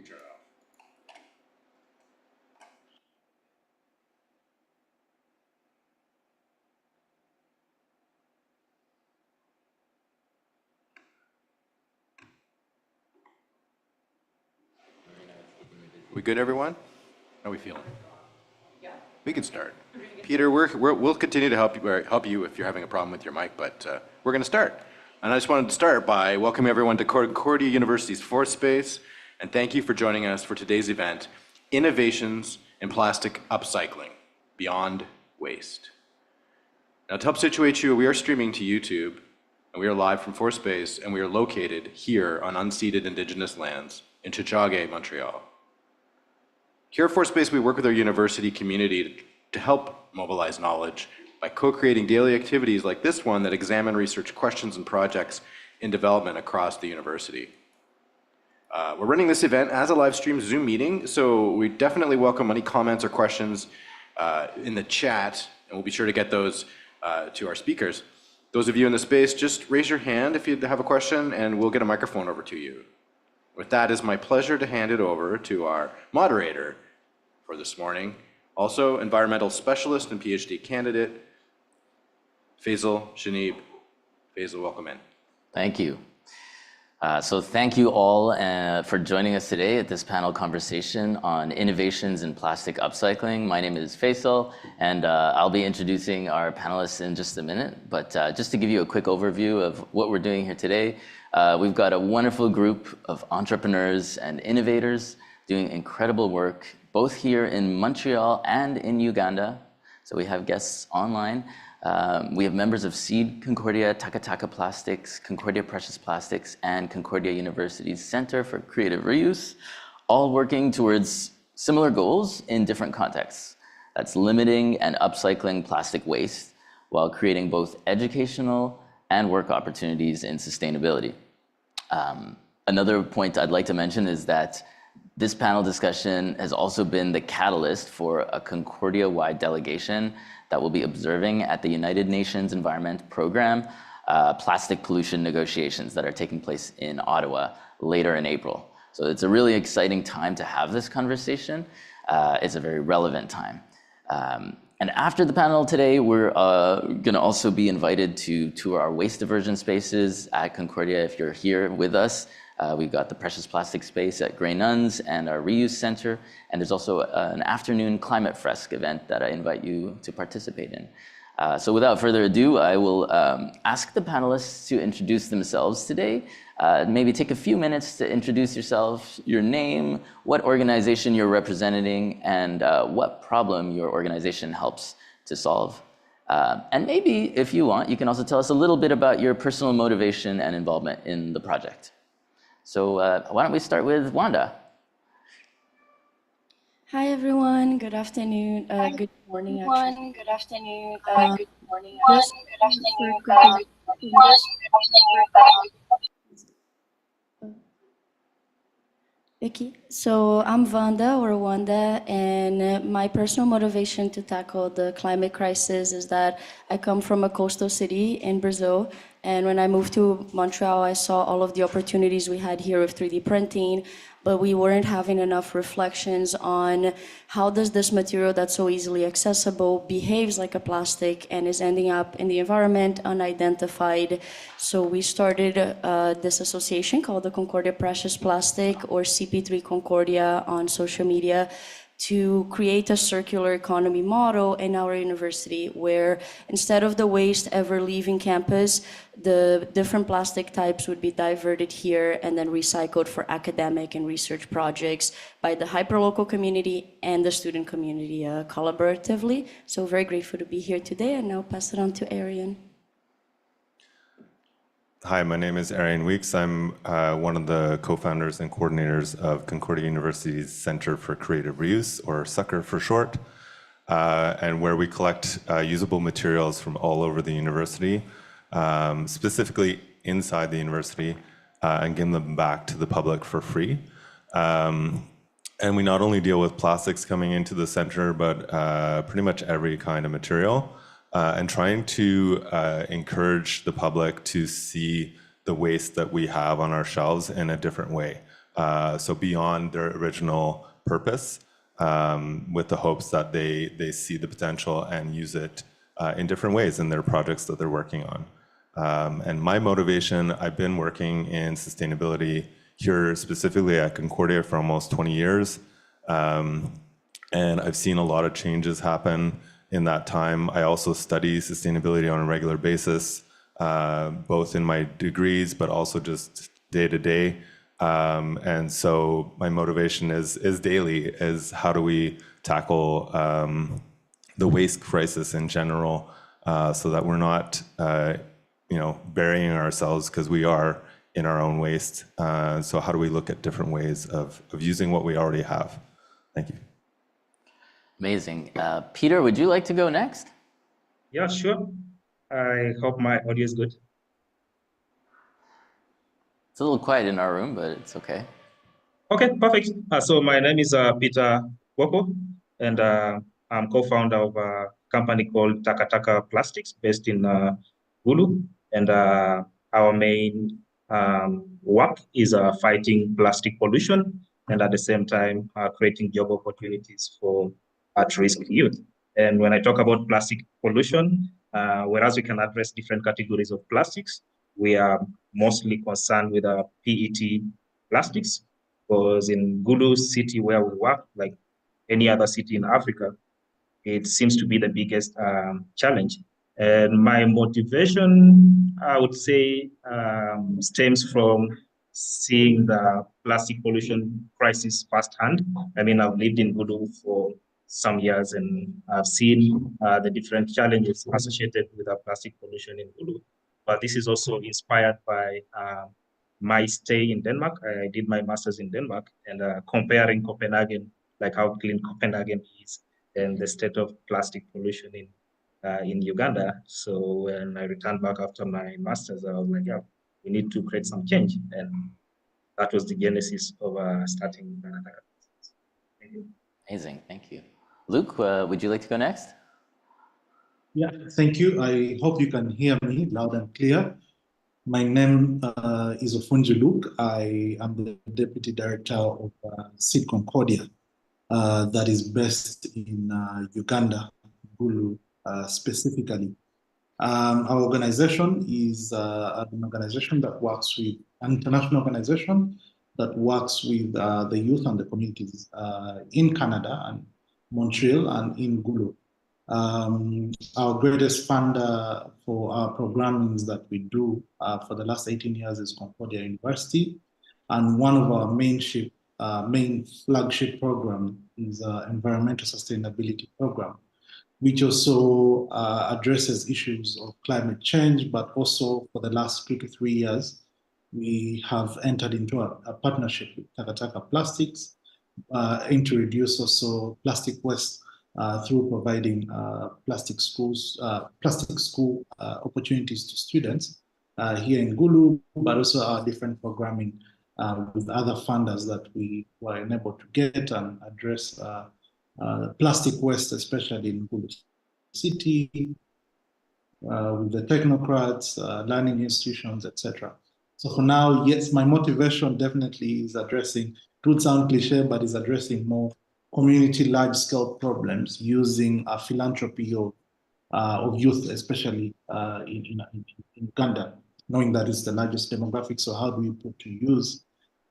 turn it off. We good, everyone? How are we feeling? Yeah. We can start. Peter, we'll continue to help you if you're having a problem with your mic, but we're going to start. And I just wanted to start by welcoming everyone to Concordia University's fourth space, and thank you for joining us for today's event, Innovations in Plastic Upcycling, Beyond Waste. Now, to help situate you, we are streaming to YouTube, and we are live from fourth space, and we are located here on unceded Indigenous lands in Tiohtià:ke, Montreal. Here at fourth space, we work with our university community to help mobilize knowledge by co-creating daily activities like this one that examine research questions and projects in development across the university. We're running this event as a live stream Zoom meeting, so we definitely welcome any comments or questions in the chat, and we'll be sure to get those to our speakers. Those of you in the space, just raise your hand if you have a question, and we'll get a microphone over to you. With that, it's my pleasure to hand it over to our moderator for this morning, also environmental specialist and PhD candidate, Faisal Shanib. Faisal, welcome in. Thank you. So thank you all for joining us today at this panel conversation on innovations in plastic upcycling. My name is Faisal, and I'll be introducing our panelists in just a minute. But just to give you a quick overview of what we're doing here today, we've got a wonderful group of entrepreneurs and innovators doing incredible work, both here in Montreal and in Uganda. So we have guests online. We have members of CEED Concordia, Takataka Plastics, Concordia Precious Plastics, and Concordia University Center for Creative Reuse, all working towards similar goals in different contexts. That's limiting and upcycling plastic waste while creating both educational and work opportunities in sustainability. Another point I'd like to mention is that this panel discussion has also been the catalyst for a Concordia-wide delegation that will be observing at the United Nations Environment Program plastic pollution negotiations that are taking place in Ottawa later in April. So it's a really exciting time to have this conversation. It's a very relevant time. And after the panel today, we're going to also be invited to tour our waste diversion spaces at Concordia. If you're here with us, we've got the Precious Plastics space at Grey Nuns and our Reuse Center. And there's also an afternoon climate fresque event that I invite you to participate in. So without further ado, I will ask the panelists to introduce themselves today. Maybe take a few minutes to introduce yourself, your name, what organization you're representing, and what problem your organization helps to solve. And maybe, if you want, you can also tell us a little bit about your personal motivation and involvement in the project. So why don't we start with Wanda? Hi everyone, good afternoon, good morning actually. Good afternoon, good morning. Yes, Good afternoon, good morning. Okay, so I'm Wanda or Wanda, and my personal motivation to tackle the climate crisis is that I come from a coastal city in Brazil, and when I moved to Montreal, I saw all of the opportunities we had here with 3D printing, but we weren't having enough reflections on how does this material that's so easily accessible behaves like a plastic and is ending up in the environment unidentified. So we started this association called the Concordia Precious Plastics, or CP3 Concordia, on social media, to create a circular economy model in our university where instead of the waste ever leaving campus, the different plastic types would be diverted here and then recycled for academic and research projects by the hyperlocal community and the student community collaboratively. So very grateful to be here today, and now pass it on to Arian. Hi, my name is Arian Weeks. I'm one of the co-founders and coordinators of Concordia University's Center for Creative Reuse, or CUCCR for short, and where we collect usable materials from all over the university, specifically inside the university, and give them back to the public for free. And we not only deal with plastics coming into the center, but pretty much every kind of material. And trying to encourage the public to see the waste that we have on our shelves in a different way. so beyond their original purpose, with the hopes that they see the potential and use it in different ways in their projects that they're working on. And my motivation, I've been working in sustainability here specifically at Concordia for almost 20 years. And I've seen a lot of changes happen in that time. I also study sustainability on a regular basis, both in my degrees, but also just day to day. And so my motivation is daily, is how do we tackle the waste crisis in general, so that we're not, burying ourselves, because we are in our own waste. So how do we look at different ways of using what we already have? Thank you. Amazing. Peter, would you like to go next? Yeah, sure. I hope my audio is good. It's a little quiet in our room, but it's okay. Okay, perfect. So my name is Peter Woko, and I'm co-founder of a company called Takataka Plastics based in Gulu. And our main work is fighting plastic pollution, and at the same time creating job opportunities for at-risk youth. And when I talk about plastic pollution, whereas we can address different categories of plastics, we are mostly concerned with PET plastics, because in Gulu city where we work, like any other city in Africa, it seems to be the biggest challenge. And my motivation, I would say, stems from seeing the plastic pollution crisis firsthand. I mean, I've lived in Gulu for some years, and I've seen the different challenges associated with plastic pollution in Gulu. But this is also inspired by my stay in Denmark. I did my master's in Denmark, and comparing Copenhagen, like how clean Copenhagen is, and the state of plastic pollution in Uganda. So when I returned back after my master's, I was like, yeah, we need to create some change. And that was the genesis of starting Takataka. Thank you. Amazing, thank you. Luke, would you like to go next? Yeah, thank you. I hope you can hear me loud and clear. My name is Ofunji Luke. I am the Deputy Director of CEED Concordia, that is based in Uganda, Gulu specifically. Our organization is an organization that works with an international organization that works with the youth and the communities in Canada and Montreal and in Gulu. Our greatest funder for our programmings that we do for the last 18 years is Concordia University. And one of our main flagship program is environmental sustainability program, which also addresses issues of climate change, but also for the last 2 to 3 years, we have entered into a partnership with Takataka Plastics, aim to reduce also plastic waste through providing plastic school opportunities to students here in Gulu, but also our different programming with other funders that we were enabled to get and address plastic waste, especially in Gulu City, with the technocrats, learning institutions, etc. So for now, yes, my motivation definitely is addressing, it would sound cliche, but is addressing more community large-scale problems using a philanthropy of youth, especially in Uganda, knowing that it's the largest demographic. So how do we put to use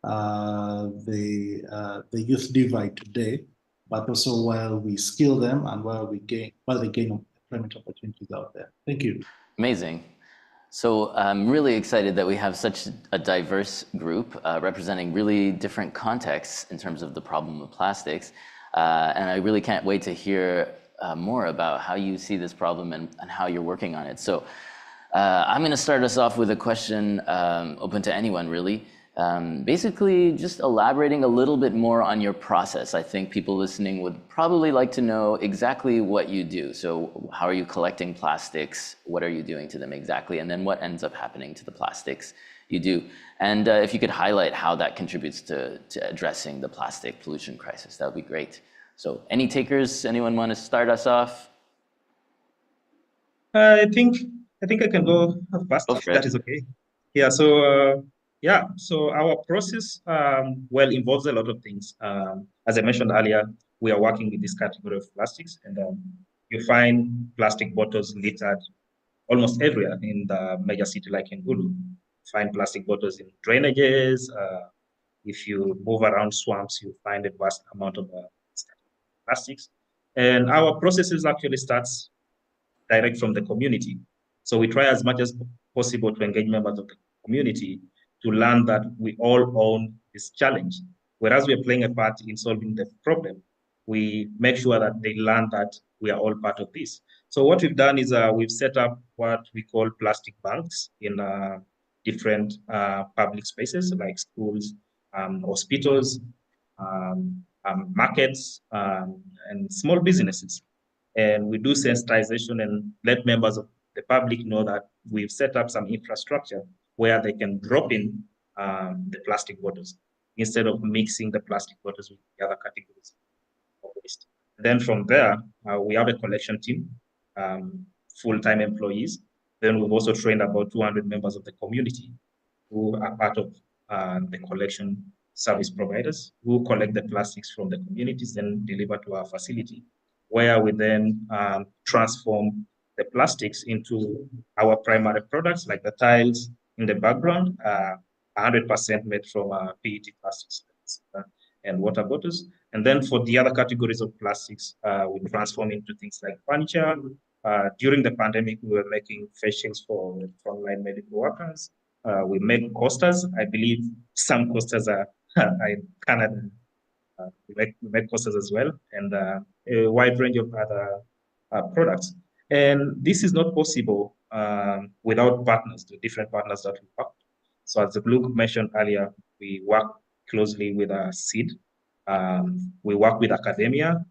the youth divide today, but also while we skill them and while they gain employment opportunities out there. Thank you. Amazing. So I'm really excited that we have such a diverse group representing really different contexts in terms of the problem of plastics. And I really can't wait to hear more about how you see this problem and how you're working on it. So I'm going to start us off with a question open to anyone, really. Basically, just elaborating a little bit more on your process. I think people listening would probably like to know exactly what you do. So how are you collecting plastics? What are you doing to them exactly? And then what ends up happening to the plastics you do? And if you could highlight how that contributes to addressing the plastic pollution crisis, that would be great. So any takers? Anyone want to start us off? I think I can go first, if that is okay. Yeah, so Yeah, so our process, well, involves a lot of things. As I mentioned earlier, we are working with this category of plastics, and you find plastic bottles littered almost everywhere in the major city like in Gulu. Find plastic bottles in drainages. If you move around swamps, you find a vast amount of plastics. And our processes actually starts direct from the community. So we try as much as possible to engage members of the community to learn that we all own this challenge. Whereas we are playing a part in solving the problem, we make sure that they learn that we are all part of this. So what we've done is we've set up what we call plastic banks in different public spaces like schools, hospitals, markets, and small businesses. And we do sensitization and let members of the public know that we've set up some infrastructure where they can drop in the plastic bottles instead of mixing the plastic bottles with the other categories of waste. Then from there, we have a collection team, full-time employees. Then we've also trained about 200 members of the community who are part of the collection service providers who collect the plastics from the communities and deliver to our facility, where we then transform the plastics into our primary products, like the tiles in the background, 100% made from PET plastics and water bottles. And then for the other categories of plastics, we transform into things like furniture. During the pandemic, we were making face shields for frontline medical workers. We make coasters. I believe some coasters are in Canada. We make coasters as well, and a wide range of other products. And this is not possible without partners, the different partners that we work. So as Luke mentioned earlier, we work closely with CEED. We work with academia,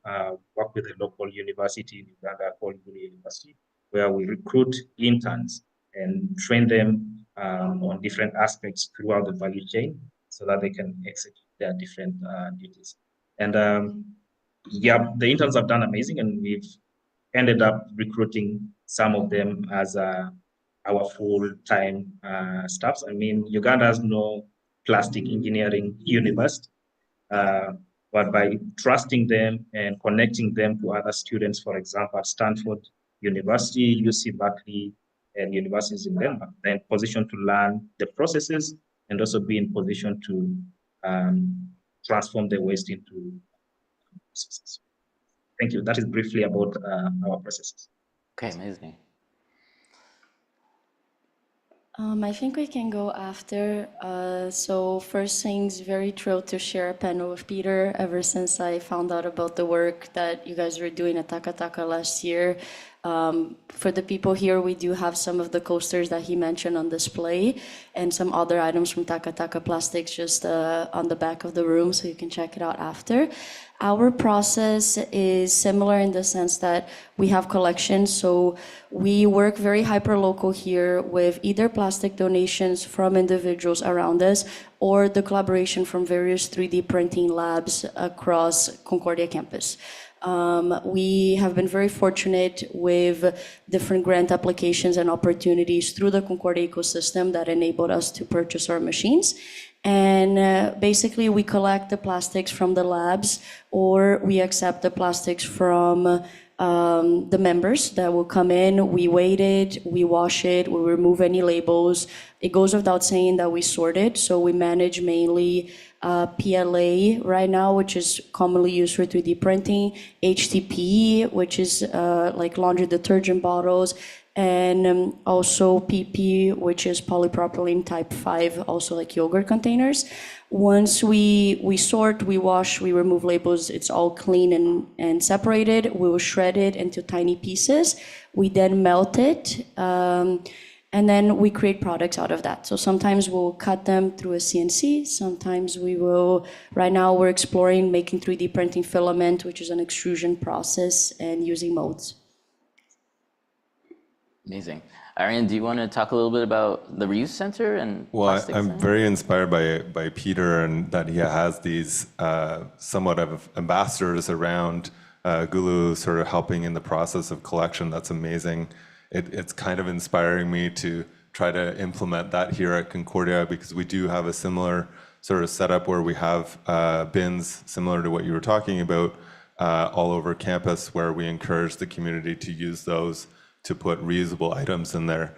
work with a local university in Uganda called Concordia University, where we recruit interns and train them on different aspects throughout the value chain so that they can execute their different duties. And yeah, the interns have done amazing, and we've ended up recruiting some of them as our full-time staffs. I mean, Uganda has no plastic engineering university, but by trusting them and connecting them to other students, for example, at Stanford University, UC Berkeley, and universities in Denmark, they're in position to learn the processes and also be in position to transform the waste into processes. Thank you. That is briefly about our processes. Okay, amazing. I think we can go after. So first things, very thrilled to share a panel with Peter ever since I found out about the work that you guys were doing at Takataka last year. For the people here, we do have some of the coasters that he mentioned on display and some other items from Takataka Plastics just on the back of the room, so you can check it out after. Our process is similar in the sense that we have collections, so we work very hyper-local here with either plastic donations from individuals around us or the collaboration from various 3D printing labs across Concordia campus. We have been very fortunate with different grant applications and opportunities through the Concordia ecosystem that enabled us to purchase our machines. And basically, we collect the plastics from the labs, or we accept the plastics from the members that will come in. We weigh it, we wash it, we remove any labels. It goes without saying that we sort it, so we manage mainly PLA right now, which is commonly used for 3D printing, HTP, which is like laundry detergent bottles, and also PP, which is polypropylene type 5, also like yogurt containers. Once we sort, we wash, we remove labels, it's all clean and separated. We will shred it into tiny pieces. We then melt it, and then we create products out of that. So sometimes we'll cut them through a CNC, sometimes we will, right now we're exploring making 3D printing filament, which is an extrusion process, and using molds. Amazing. Arian, do you want to talk a little bit about the Reuse Center and plastics? I'm very inspired by Peter, and that he has these somewhat of ambassadors around Gulu, sort of helping in the process of collection. That's amazing. It's kind of inspiring me to try to implement that here at Concordia, because we do have a similar sort of setup where we have bins similar to what you were talking about all over campus, where we encourage the community to use those to put reusable items in there.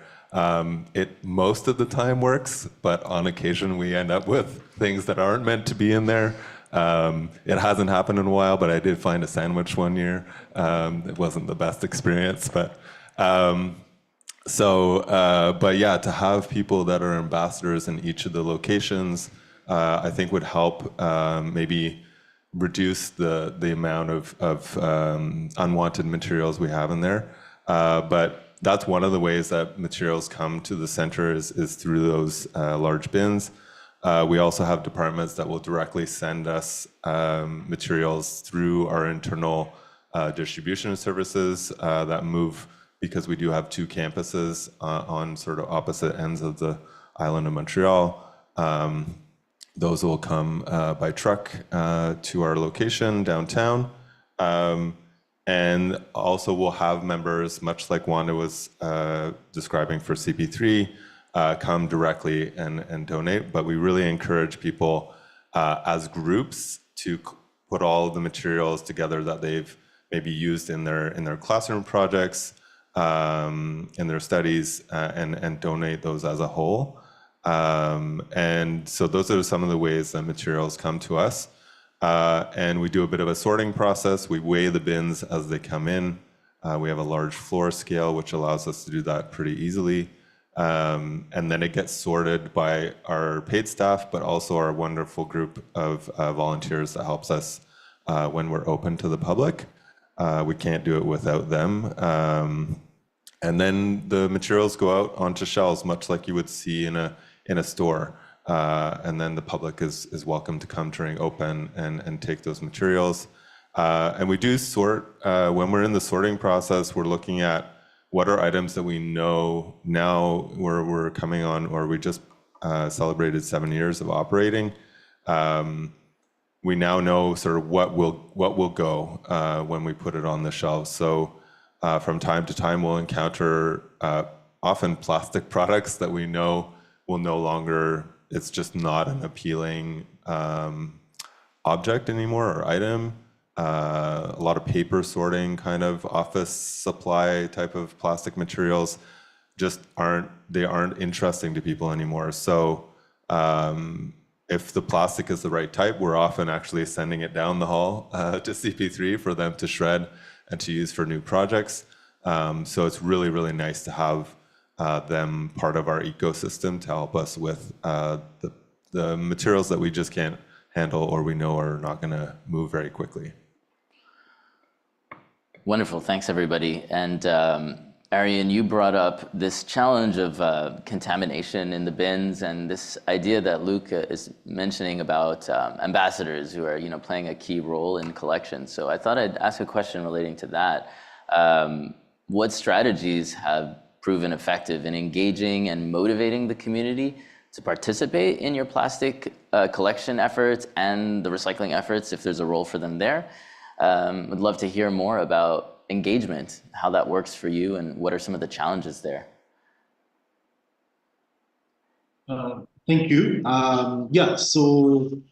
It most of the time works, but on occasion we end up with things that aren't meant to be in there. It hasn't happened in a while, but I did find a sandwich one year. It wasn't the best experience, but but yeah, to have people that are ambassadors in each of the locations, I think would help maybe reduce the amount of unwanted materials we have in there. But that's one of the ways that materials come to the center is through those large bins. We also have departments that will directly send us materials through our internal distribution services that move, because we do have two campuses on sort of opposite ends of the island of Montreal. Those will come by truck to our location downtown. And also we'll have members, much like Wanda was describing for CP3, come directly and donate. But we really encourage people as groups to put all of the materials together that they've maybe used in their classroom projects, in their studies, and donate those as a whole. And so those are some of the ways that materials come to us. And we do a bit of a sorting process. We weigh the bins as they come in. We have a large floor scale, which allows us to do that pretty easily. And then it gets sorted by our paid staff, but also our wonderful group of volunteers that helps us when we're open to the public. We can't do it without them. And then the materials go out onto shelves, much like you would see in a store. And then the public is welcome to come during open and take those materials. And we do sort, when we're in the sorting process, we're looking at what are items that we know now we're coming on, or we just celebrated 7 years of operating. We now know sort of what will go when we put it on the shelves. So from time to time, we'll encounter often plastic products that we know will no longer, it's just not an appealing object anymore or item. A lot of paper sorting, kind of office supply type of plastic materials just aren't interesting to people anymore. So if the plastic is the right type, we're often actually sending it down the hall to CP3 for them to shred and to use for new projects. So it's really, really nice to have them part of our ecosystem to help us with the materials that we just can't handle or we know are not going to move very quickly. Wonderful, thanks everybody. And Arian, you brought up this challenge of contamination in the bins and this idea that Luke is mentioning about ambassadors who are playing a key role in collections. So I thought I'd ask a question relating to that. What strategies have proven effective in engaging and motivating the community to participate in your plastic collection efforts and the recycling efforts, if there's a role for them there? Would love to hear more about engagement, how that works for you, and what are some of the challenges there? Thank you. Yeah, so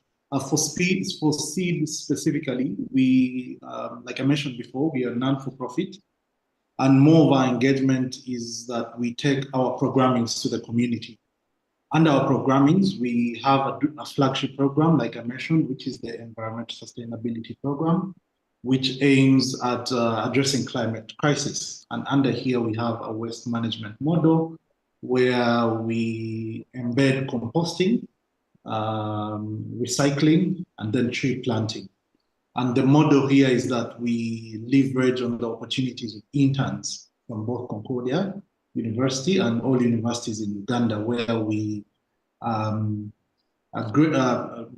for CEED specifically, we, like I mentioned before, we are non-for-profit. And more of our engagement is that we take our programmings to the community. Under our programmings, we have a flagship program, like I mentioned, which is the Environmental Sustainability Program, which aims at addressing climate crisis. And under here, we have a waste management model where we embed composting, recycling, and then tree planting. And the model here is that we leverage on the opportunities of interns from both Concordia University and all universities in Uganda, where we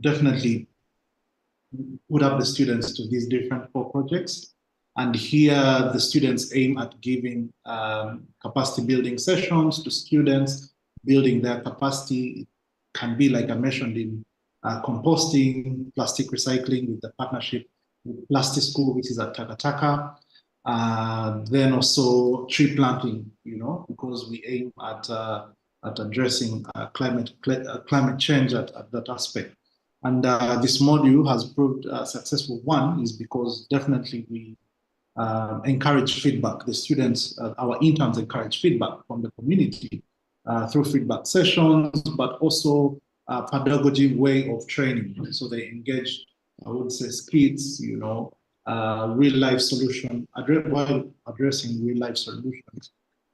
definitely put up the students to these different 4 projects. And here the students aim at giving capacity building sessions to students, building their capacity. It can be, like I mentioned, in composting, plastic recycling with the partnership with Plastic School, which is at Takataka. Then also tree planting, because we aim at at addressing climate change at that aspect. And this module has proved successful. One is because definitely we encourage feedback. The students, our interns encourage feedback from the community through feedback sessions, but also pedagogy way of training. So they engage, I would say, skits, real life solution, while addressing real life solutions,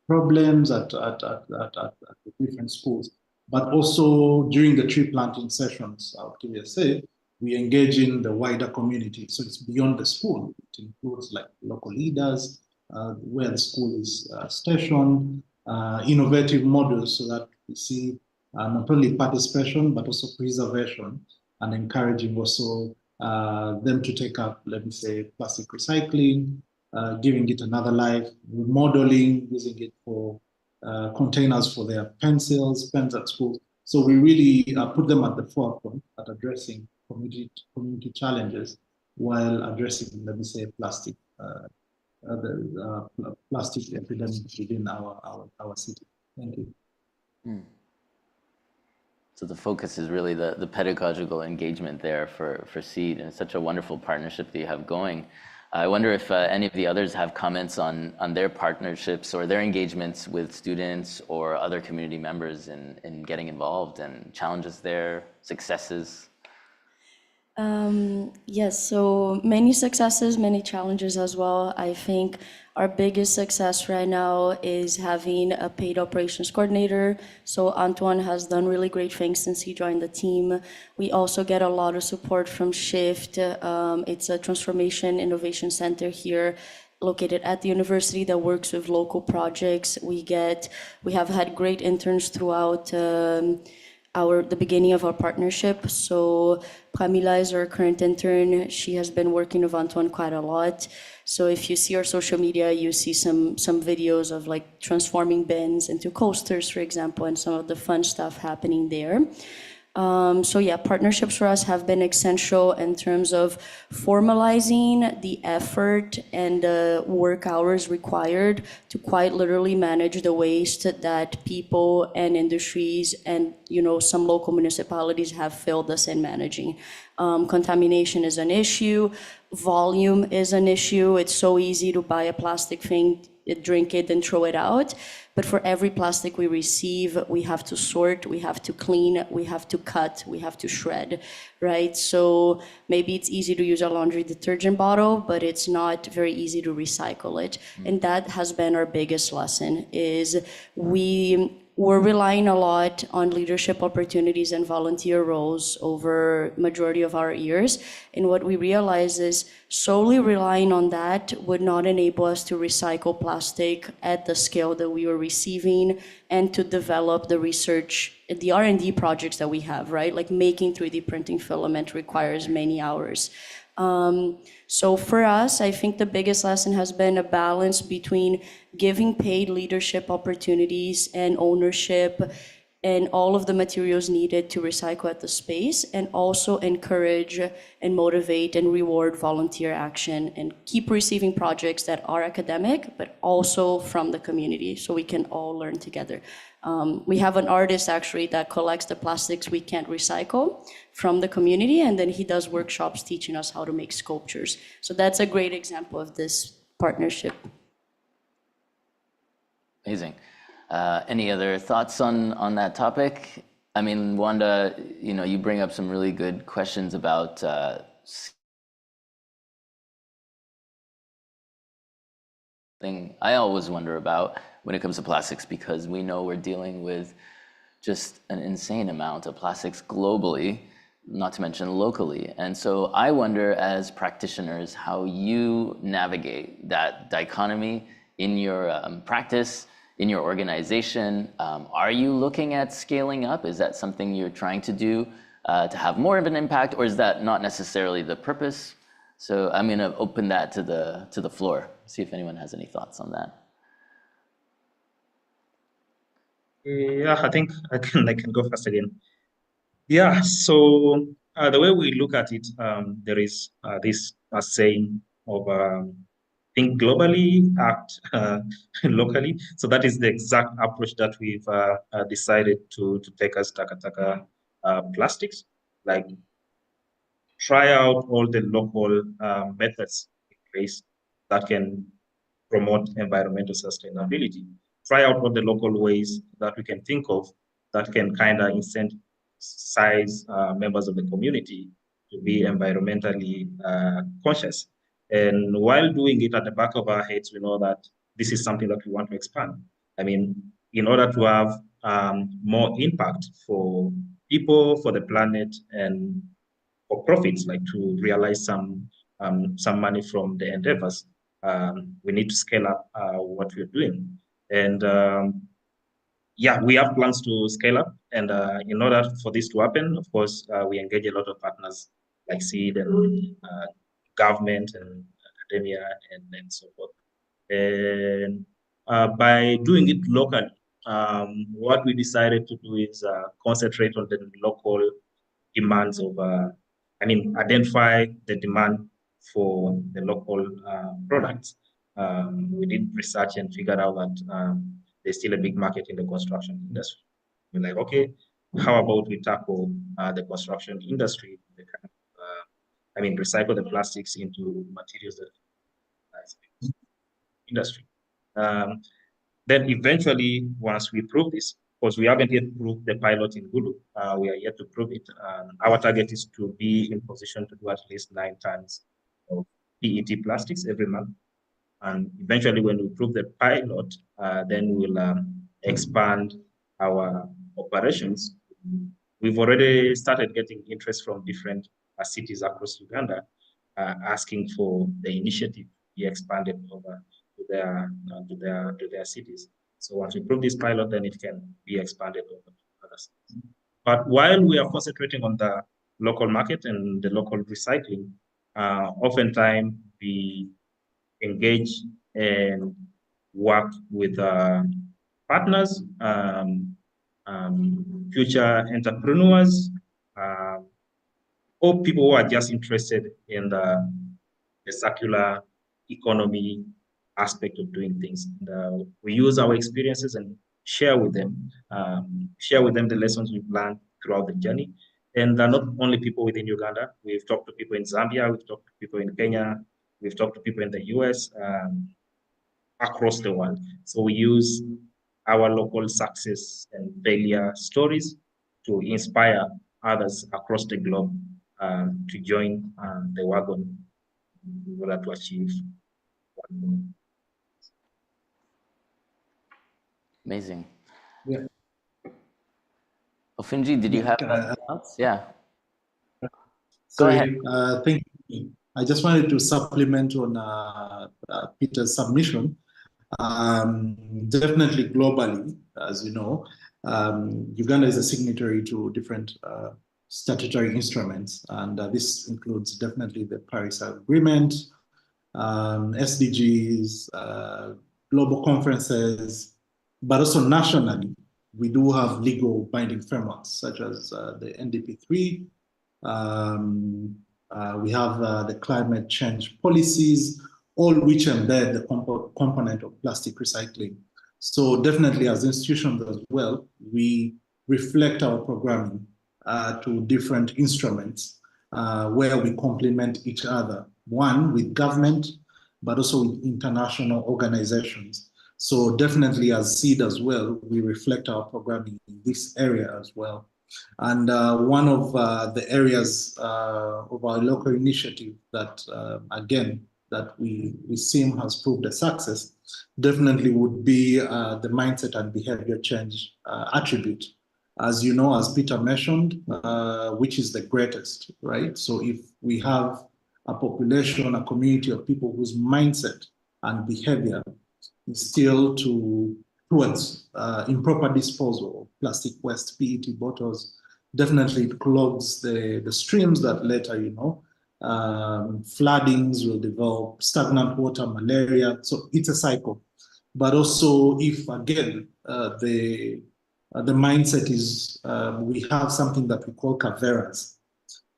problems at the different schools. But also during the tree planting sessions, our KSA, we engage in the wider community. So it's beyond the school. It includes like local leaders, where the school is stationed, innovative models so that we see not only participation, but also preservation and encouraging also them to take up, let me say, plastic recycling, giving it another life, remodeling, using it for containers for their pencils, pens at school. So we really put them at the forefront at addressing community challenges while addressing, let me say, plastic epidemic within our city. Thank you. So the focus is really the pedagogical engagement there for CEED, and it's such a wonderful partnership that you have going. I wonder if any of the others have comments on their partnerships or their engagements with students or other community members in getting involved, and challenges there, successes. Yes, so many successes, many challenges as well. I think our biggest success right now is having a paid operations coordinator. So Antoine has done really great things since he joined the team. We also get a lot of support from Shift. It's a transformation innovation center here located at the university that works with local projects. We have had great interns throughout the beginning of our partnership. So Pramila is our current intern. She has been working with Antoine quite a lot. So if you see our social media, you see some videos of like transforming bins into coasters, for example, and some of the fun stuff happening there. So yeah, partnerships for us have been essential in terms of formalizing the effort and the work hours required to quite literally manage the waste that people and industries and some local municipalities have failed us in managing. Contamination is an issue, volume is an issue. It's so easy to buy a plastic thing, drink it, and throw it out. But for every plastic we receive, we have to sort, we have to clean, we have to cut, we have to shred, right? So maybe it's easy to use a laundry detergent bottle, but it's not very easy to recycle it. And that has been our biggest lesson, is we're relying a lot on leadership opportunities and volunteer roles over majority of our years. And what we realize is solely relying on that would not enable us to recycle plastic at the scale that we were receiving and to develop the research, the R&D projects that we have, right? Like making 3D printing filament requires many hours. So for us, I think the biggest lesson has been a balance between giving paid leadership opportunities and ownership and all of the materials needed to recycle at the space, and also encourage and motivate and reward volunteer action and keep receiving projects that are academic, but also from the community, so we can all learn together. We have an artist actually that collects the plastics we can't recycle from the community, and then he does workshops teaching us how to make sculptures. So that's a great example of this partnership. Amazing. Any other thoughts on that topic? I mean, Wanda, you bring up some really good questions about thing I always wonder about when it comes to plastics, because we know we're dealing with just an insane amount of plastics globally, not to mention locally. And so I wonder, as practitioners, how you navigate that dichotomy in your practice, in your organization. Are you looking at scaling up? Is that something you're trying to do to have more of an impact, or is that not necessarily the purpose? So I'm going to open that to the floor, see if anyone has any thoughts on that. Yeah, I think I can go first again. Yeah, so the way we look at it, there is this saying of think globally, act locally. So that is the exact approach that we've decided to take as Takataka Plastics. Like, try out all the local methods in place that can promote environmental sustainability. Try out all the local ways that we can think of that can kind of incentivize members of the community to be environmentally conscious. And while doing it, at the back of our heads, we know that this is something that we want to expand. I mean, in order to have more impact for people, for the planet, and for profits, like to realize some money from the endeavors, we need to scale up what we're doing. And yeah, we have plans to scale up. And in order for this to happen, of course, we engage a lot of partners like CEED and government and academia and so forth. And by doing it locally, what we decided to do is concentrate on the local demands of, identify the demand for the local products. We did research and figured out that there's still a big market in the construction industry. We're like, okay, how about we tackle the construction industry, recycle the plastics into materials that industry. Then eventually, once we prove this, because we haven't yet proved the pilot in Gulu, we are yet to prove it. Our target is to be in position to do at least 9 tons of PET plastics every month. And eventually, when we prove the pilot, then we'll expand our operations. We've already started getting interest from different cities across Uganda, asking for the initiative to be expanded over to their cities. So once we prove this pilot, then it can be expanded over to other cities. But while we are concentrating on the local market and the local recycling, oftentimes we engage and work with partners, future entrepreneurs, or people who are just interested in the circular economy aspect of doing things. And, we use our experiences and share with them the lessons we've learned throughout the journey. And they're not only people within Uganda. We've talked to people in Zambia, we've talked to people in Kenya, we've talked to people in the US, across the world. So we use our local success and failure stories to inspire others across the globe to join the wagon in order to achieve one goal. Amazing. Yeah. Ofunji, did you have thoughts? Yeah. Go Sorry, ahead. thank you. I just wanted to supplement on Peter's submission. Definitely globally, as you know, Uganda is a signatory to different statutory instruments, and this includes definitely the Paris Agreement, SDGs, global conferences, but also nationally, we do have legal binding frameworks such as the NDP3. We have the climate change policies, all which embed the component of plastic recycling. So definitely as institutions as well, we reflect our programming to different instruments where we complement each other, one with government, but also with international organizations. So definitely as CEED as well, we reflect our programming in this area as well. And one of the areas of our local initiative that, again, that we seem has proved a success, definitely would be the mindset and behavior change attribute. As you know, as Peter mentioned, which is the greatest, right? So if we have a population, a community of people whose mindset and behavior is still towards improper disposal of plastic waste, PET bottles, definitely it clogs the streams that later, you know, floodings will develop, stagnant water, malaria. So it's a cycle. But also if, again, the mindset is, we have something that we call caveras.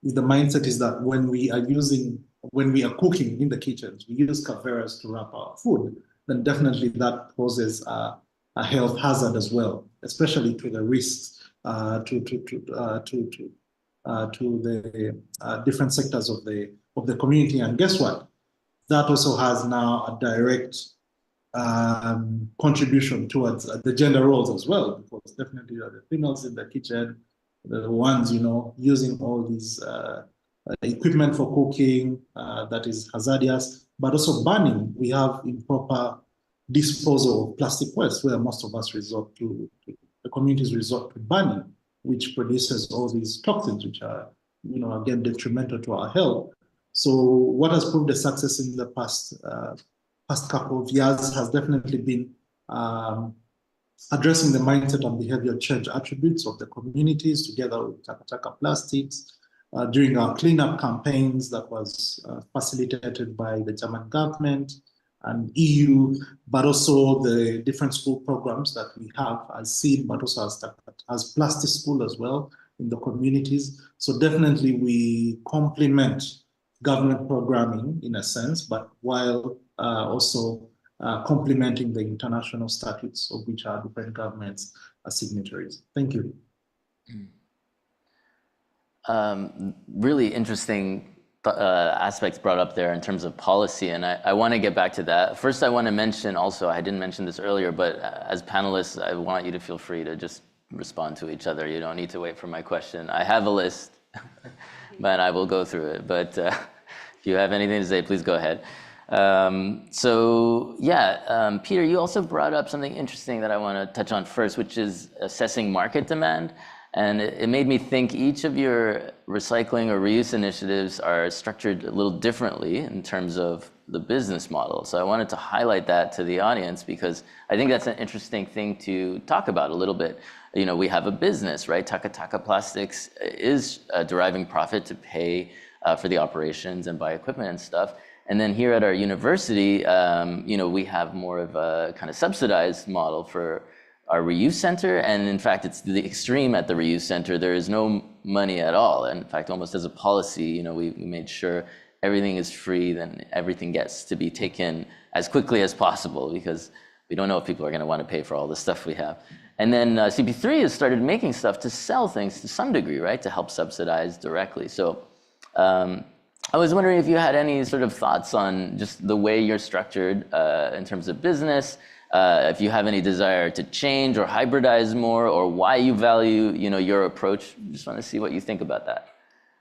The mindset is that when we are using when we are cooking in the kitchens, we use caveras to wrap our food, then definitely that poses a health hazard as well, especially to the risks to the different sectors of the community. And guess what? That also has now a direct contribution towards the gender roles as well, because definitely the females in the kitchen, the ones, using all these equipment for cooking that is hazardous, but also burning. We have improper disposal of plastic waste, where most of us resort to, the communities resort to burning, which produces all these toxins, which are, again, detrimental to our health. So what has proved a success in the past couple of years has definitely been addressing the mindset and behavior change attributes of the communities together with Takataka Plastics. During our cleanup campaigns that was facilitated by the German government and EU, but also the different school programs that we have as CEED, but also as plastic school as well in the communities. So definitely we complement government programming in a sense, but while also complementing the international statutes of which our different governments are signatories. Thank you. Really interesting aspects brought up there in terms of policy, and I want to get back to that. First, I want to mention also, I didn't mention this earlier, but as panelists, I want you to feel free to just respond to each other. You don't need to wait for my question. I have a list, but I will go through it. But if you have anything to say, please go ahead. Peter, you also brought up something interesting that I want to touch on first, which is assessing market demand. And it made me think each of your recycling or reuse initiatives are structured a little differently in terms of the business model. So I wanted to highlight that to the audience because I think that's an interesting thing to talk about a little bit. We have a business, right? Takataka Plastics is deriving profit to pay for the operations and buy equipment and stuff. And then here at our university, we have more of a kind of subsidized model for our reuse center, and in fact, it's the extreme at the reuse center. There is no money at all. In fact, almost as a policy, we made sure everything is free, then everything gets to be taken as quickly as possible because we don't know if people are going to want to pay for all the stuff we have. And then CP3 has started making stuff to sell things to some degree, right, to help subsidize directly. So I was wondering if you had any sort of thoughts on just the way you're structured in terms of business. If you have any desire to change or hybridize more, or why you value, your approach. Just want to see what you think about that.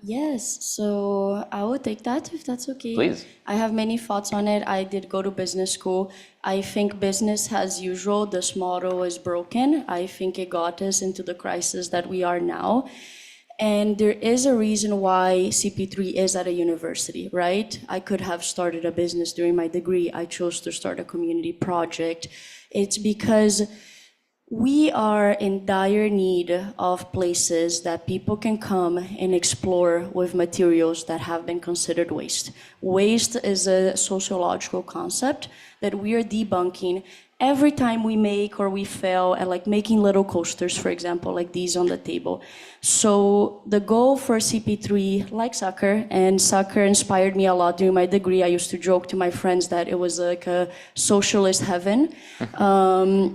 Yes, so I will take that if that's okay. Please. I have many thoughts on it. I did go to business school. I think business as usual, this model is broken. I think it got us into the crisis that we are now. And there is a reason why CP3 is at a university, right? I could have started a business during my degree. I chose to start a community project. It's because we are in dire need of places that people can come and explore with materials that have been considered waste. Waste is a sociological concept that we are debunking every time we make or we fail at like making little coasters, for example, like these on the table. So the goal for CP3, like CUCCR, and CUCCR inspired me a lot during my degree. I used to joke to my friends that it was like a socialist heaven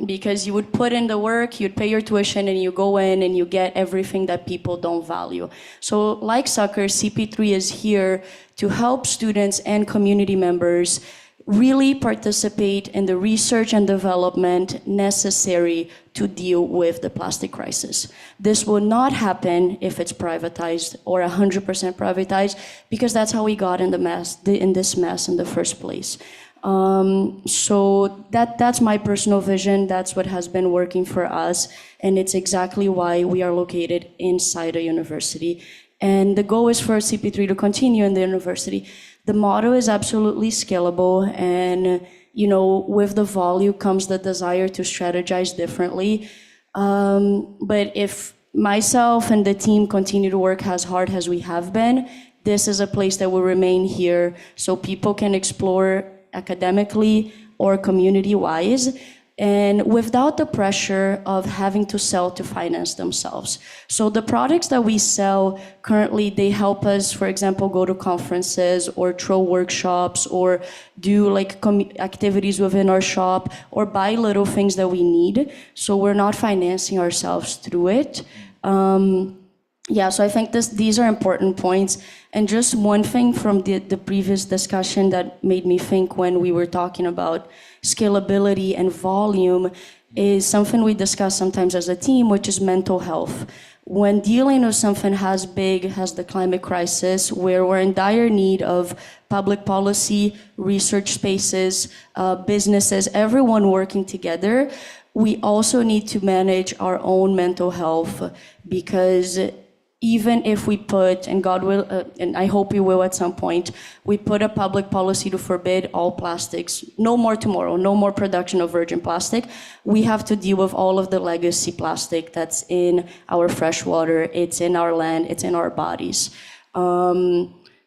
because you would put in the work, you'd pay your tuition, and you go in and you get everything that people don't value. So like CUCCR, CP3 is here to help students and community members really participate in the research and development necessary to deal with the plastic crisis. This will not happen if it's privatized or 100% privatized, because that's how we got in this mess in the first place. So that's my personal vision. That's what has been working for us, and it's exactly why we are located inside a university. And the goal is for CP3 to continue in the university. The model is absolutely scalable, and with the volume comes the desire to strategize differently. But if myself and the team continue to work as hard as we have been, this is a place that will remain here so people can explore academically or community-wise. and without the pressure of having to sell to finance themselves. So the products that we sell currently, they help us, for example, go to conferences or throw workshops or do like activities within our shop or buy little things that we need. So we're not financing ourselves through it. Yeah, so I think these are important points. And just one thing from the previous discussion that made me think when we were talking about scalability and volume is something we discuss sometimes as a team, which is mental health. When dealing with something as big as the climate crisis, where we're in dire need of public policy, research spaces, businesses, everyone working together, we also need to manage our own mental health, because even if we put, and God will, and I hope we will at some point, we put a public policy to forbid all plastics, no more tomorrow, no more production of virgin plastic, we have to deal with all of the legacy plastic that's in our fresh water, it's in our land, it's in our bodies.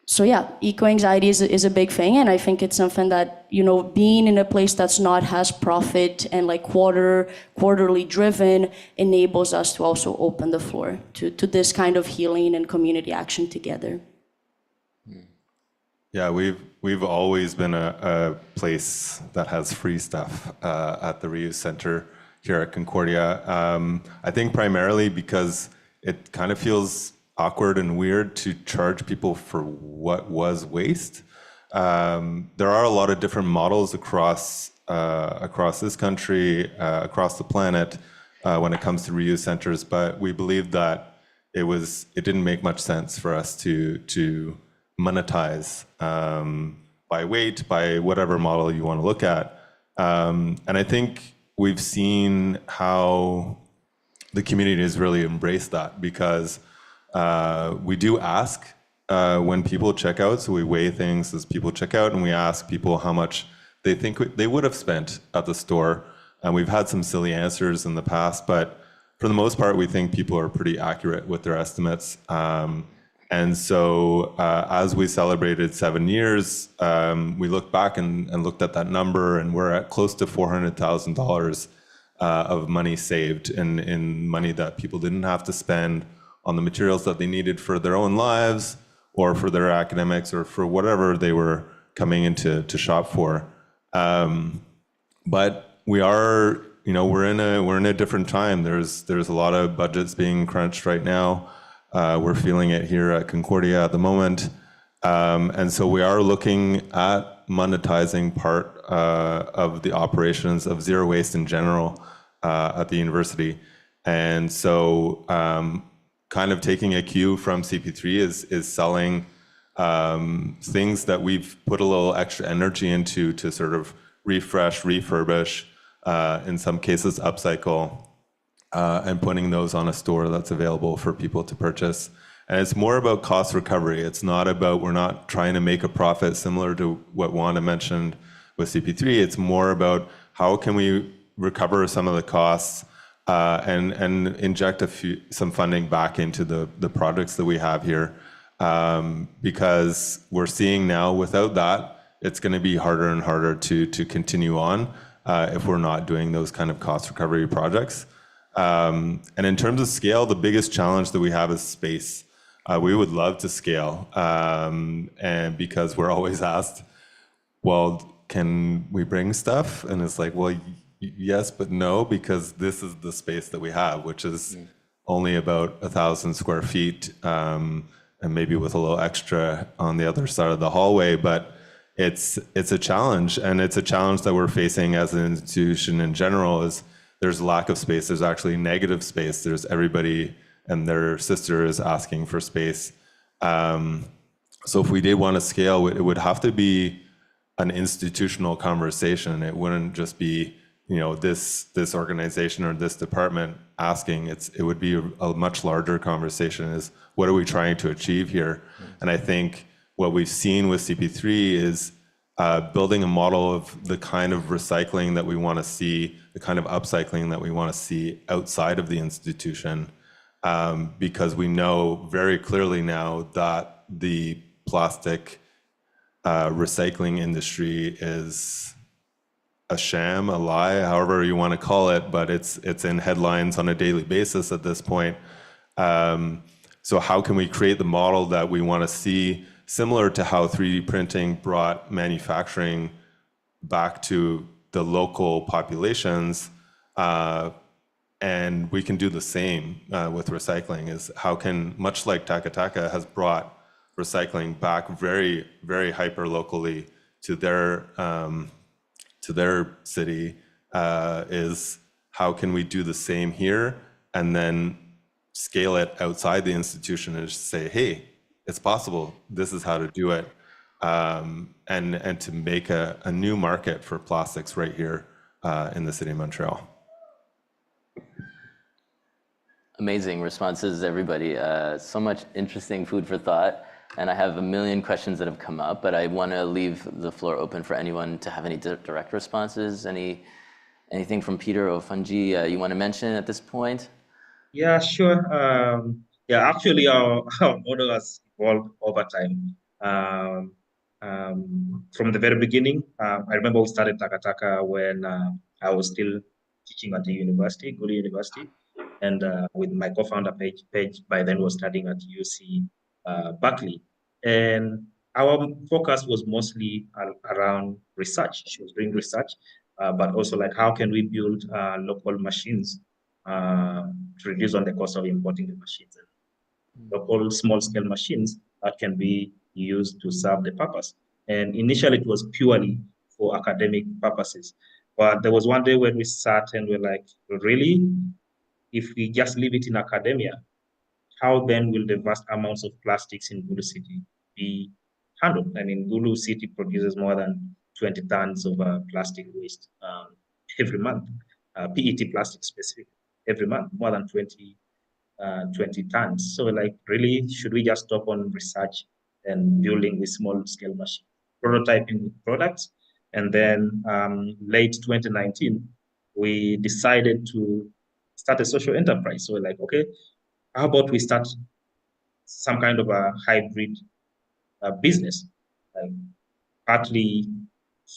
So yeah, eco-anxiety is a big thing, and I think it's something that, you know, being in a place that's not as profit and like quarterly driven enables us to also open the floor to this kind of healing and community action together. Yeah, we've always been a place that has free stuff at the Reuse Center here at Concordia. I think primarily because it kind of feels awkward and weird to charge people for what was waste. There are a lot of different models across this country, across the planet, when it comes to reuse centers, but we believe that it didn't make much sense for us to monetize by weight, by whatever model you want to look at. And I think we've seen how the community has really embraced that, because we do ask when people check out, so we weigh things as people check out, and we ask people how much they think they would have spent at the store. And we've had some silly answers in the past, but for the most part, we think people are pretty accurate with their estimates. And so as we celebrated 7 years, we looked back and looked at that number, and we're at close to $400,000 of money saved in money that people didn't have to spend on the materials that they needed for their own lives or for their academics or for whatever they were coming into shop for. But we are, we're in a different time. There's a lot of budgets being crunched right now. We're feeling it here at Concordia at the moment. And so we are looking at monetizing part of the operations of zero waste in general at the university. And so kind of taking a cue from CP3 is selling things that we've put a little extra energy into to sort of refresh, refurbish, in some cases upcycle, and putting those on a store that's available for people to purchase. And it's more about cost recovery. It's not about, we're not trying to make a profit similar to what Wanda mentioned with CP3. It's more about how can we recover some of the costs and inject some funding back into the projects that we have here. Because we're seeing now without that, it's going to be harder and harder to continue on if we're not doing those kind of cost recovery projects. And in terms of scale, the biggest challenge that we have is space. We would love to scale, and because we're always asked, well, can we bring stuff? And it's like, well, yes, but no, because this is the space that we have, which is only about 1,000 square feet, and maybe with a little extra on the other side of the hallway. But it's a challenge, and it's a challenge that we're facing as an institution in general. Is there's a lack of space. There's actually negative space. There's everybody and their sister is asking for space. So if we did want to scale, it would have to be an institutional conversation. It wouldn't just be, this organization or this department asking. It would be a much larger conversation. Is what are we trying to achieve here? And I think what we've seen with CP3 is building a model of the kind of recycling that we want to see, the kind of upcycling that we want to see outside of the institution, because we know very clearly now that the plastic recycling industry is a sham, a lie, however you want to call it, but it's in headlines on a daily basis at this point. So how can we create the model that we want to see, similar to how 3D printing brought manufacturing back to the local populations, and we can do the same with recycling, is how can, much like Takataka has brought recycling back very, very hyper locally to their city, is how can we do the same here and then scale it outside the institution and just say, hey, it's possible, this is how to do it, and to make a new market for plastics right here in the city of Montreal. Amazing responses, everybody. So much interesting food for thought. And I have a million questions that have come up, but I want to leave the floor open for anyone to have any direct responses. Anything from Peter or Fungi you want to mention at this point? Yeah, sure. Yeah, actually, our model has evolved over time. From the very beginning, I remember we started Takataka when I was still teaching at the university, Concordia University, and with my co-founder Paige by then was studying at UC Berkeley, and our focus was mostly around research. She was doing research, but also like how can we build local machines to reduce on the cost of importing the machines, and local small-scale machines that can be used to serve the purpose. And initially, it was purely for academic purposes. But there was one day when we sat and we're like, really? If we just leave it in academia, how then will the vast amounts of plastics in Gulu City be handled? I mean, Gulu City produces more than 20 tons of plastic waste every month, PET plastic specifically, every month, more than 20 tons. So like, really, should we just stop on research and building this small-scale machine, prototyping with products? And then late 2019, we decided to start a social enterprise. So we're like, okay, how about we start some kind of a hybrid business, partly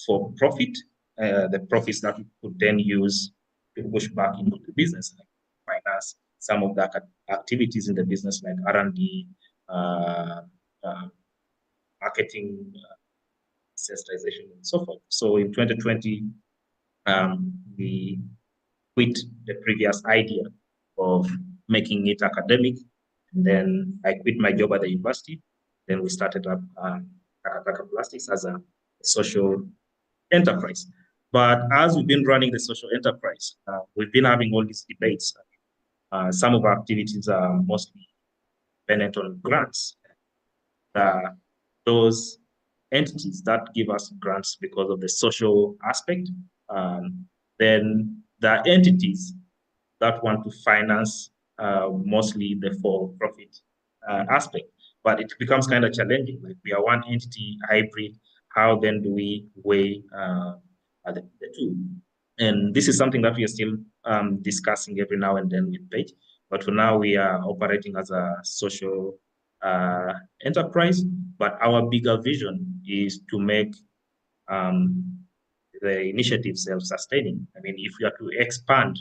for profit, the profits that we could then use to push back into the business, like finance some of the activities in the business, like R&D, marketing, sensitization, and so forth. So in 2020, we quit the previous idea of making it academic. And then I quit my job at the university. Then we started up Takataka Plastics as a social enterprise. But as we've been running the social enterprise, we've been having all these debates. Some of our activities are mostly dependent on grants. Those entities that give us grants because of the social aspect, then there are entities that want to finance mostly the for-profit aspect. But it becomes kind of challenging. Like, we are one entity hybrid. How then do we weigh the two? And this is something that we are still discussing every now and then with Paige. But for now, we are operating as a social enterprise. But our bigger vision is to make the initiative self-sustaining. I mean, if we are to expand,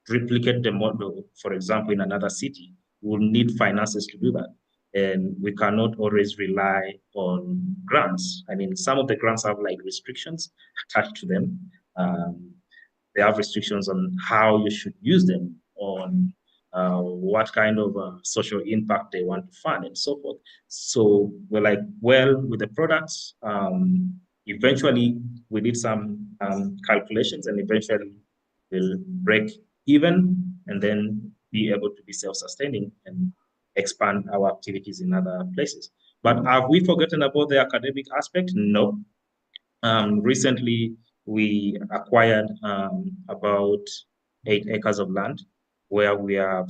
replicate the model, for example, in another city, we'll need finances to do that. And we cannot always rely on grants. I mean, some of the grants have like restrictions attached to them. They have restrictions on how you should use them, on what kind of social impact they want to fund, and so forth. So we're like, well, with the products, eventually we did some calculations, and eventually we'll break even and then be able to be self-sustaining and expand our activities in other places. But have we forgotten about the academic aspect? No. Recently, we acquired about 8 acres of land where we're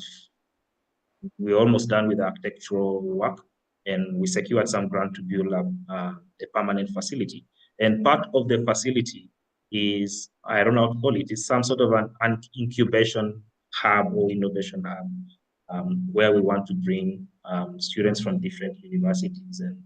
almost done with the architectural work, and we secured some grant to build up a permanent facility. And part of the facility is, I don't know how to call it, is some sort of an incubation hub or innovation hub, where we want to bring students from different universities and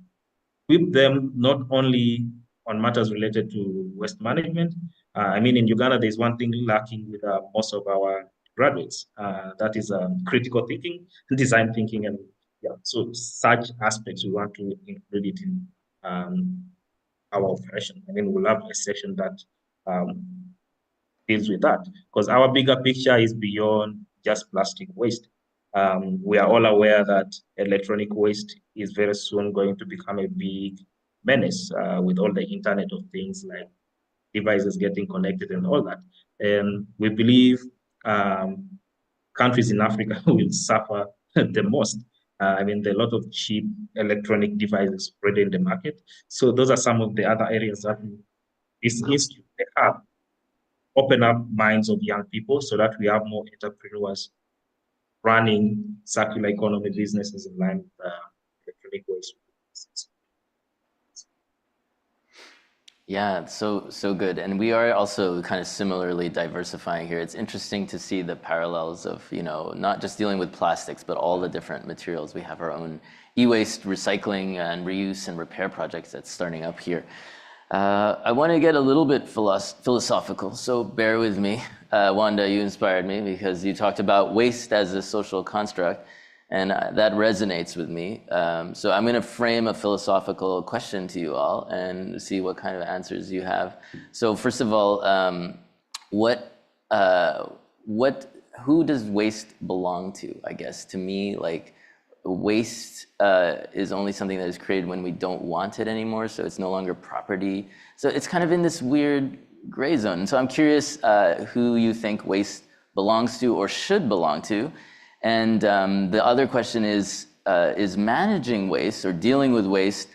equip them not only on matters related to waste management. I mean, in Uganda, there's one thing lacking with most of our graduates. That is critical thinking, design thinking, and yeah. So such aspects we want to include it in our operation. I mean, we'll have a section that deals with that because our bigger picture is beyond just plastic waste. We are all aware that electronic waste is very soon going to become a big menace with all the Internet of Things, like devices getting connected and all that. And we believe countries in Africa will suffer the most. I mean, there are a lot of cheap electronic devices spread in the market. So those are some of the other areas that this institute, the hub, open up minds of young people so that we have more entrepreneurs running circular economy businesses in line with electronic waste. Yeah, so good. And we are also kind of similarly diversifying here. It's interesting to see the parallels of, not just dealing with plastics, but all the different materials. We have our own e-waste recycling and reuse and repair projects that's starting up here. I want to get a little bit philosophical, so bear with me. Wanda, you inspired me because you talked about waste as a social construct, and that resonates with me. So I'm going to frame a philosophical question to you all and see what kind of answers you have. So first of all, who does waste belong to? I guess to me, like, waste is only something that is created when we don't want it anymore, so it's no longer property. So it's kind of in this weird gray zone. So I'm curious who you think waste belongs to or should belong to. And the other question is managing waste or dealing with waste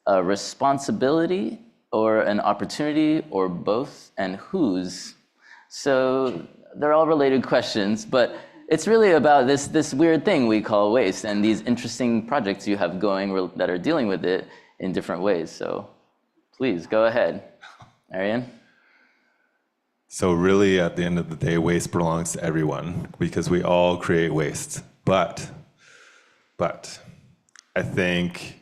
a responsibility or an opportunity or both, and whose? So they're all related questions, but it's really about this weird thing we call waste and these interesting projects you have going that are dealing with it in different ways. So please go ahead, Arian. So really, at the end of the day, waste belongs to everyone because we all create waste. But I think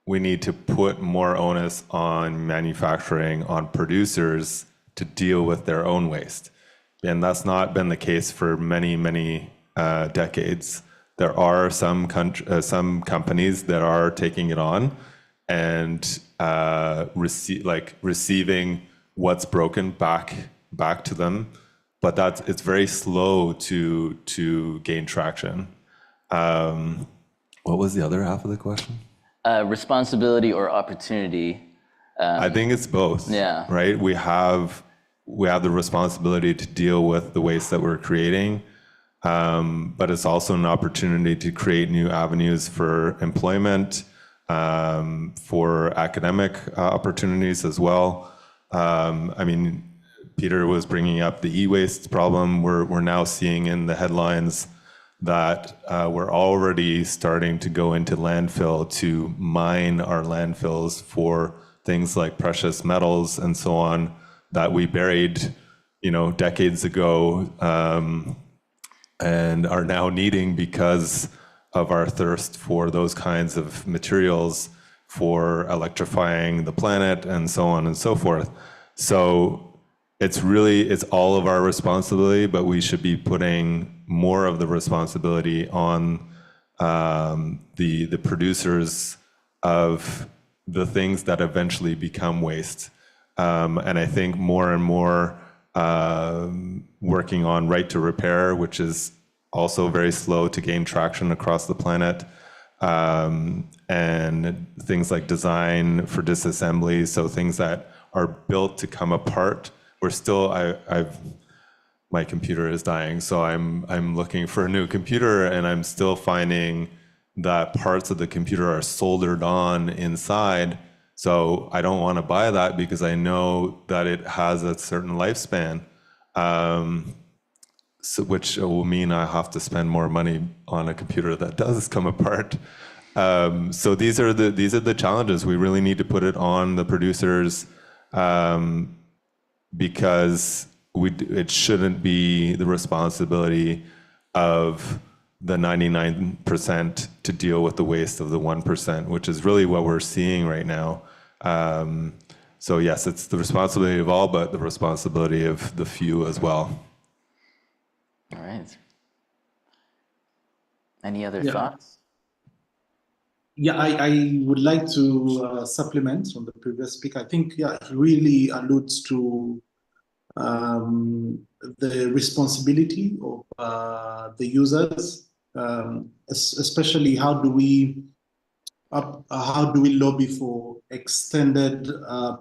we need to put more onus on manufacturing, on producers to deal with their own waste. And that's not been the case for many decades. There are some companies that are taking it on and receiving what's broken back to them, but it's very slow to gain traction. What was the other half of the question? Responsibility or opportunity? I think it's both. Yeah. Right. We have the responsibility to deal with the waste that we're creating, but it's also an opportunity to create new avenues for employment, for academic opportunities as well. I mean, Peter was bringing up the e-waste problem. We're now seeing in the headlines that we're already starting to go into landfill to mine our landfills for things like precious metals and so on that we buried, decades ago, and are now needing because of our thirst for those kinds of materials for electrifying the planet and so on and so forth. So it's all of our responsibility, but we should be putting more of the responsibility on the producers of the things that eventually become waste. And I think more and more working on right to repair, which is also very slow to gain traction across the planet, and things like design for disassembly, so things that are built to come apart. We're still, my computer is dying, so I'm looking for a new computer, and I'm still finding that parts of the computer are soldered on inside. So I don't want to buy that because I know that it has a certain lifespan, which will mean I have to spend more money on a computer that does come apart. So these are the challenges. We really need to put it on the producers, because it shouldn't be the responsibility of the 99% to deal with the waste of the 1%, which is really what we're seeing right now. So yes, it's the responsibility of all, but the responsibility of the few as well. All right. Any other Yeah. thoughts? Yeah, I would like to supplement from the previous speaker. I think, yeah, he really alludes to the responsibility of the users, especially how do we lobby for extended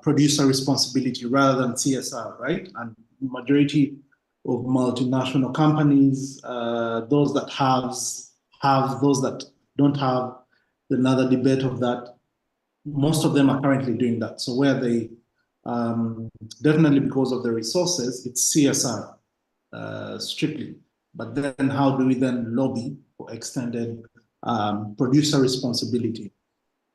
producer responsibility rather than CSR, right? And majority of multinational companies, those that have, those that don't have, another debate of that. Most of them are currently doing that. So where they, definitely because of the resources, it's CSR strictly. But then how do we then lobby for extended producer responsibility?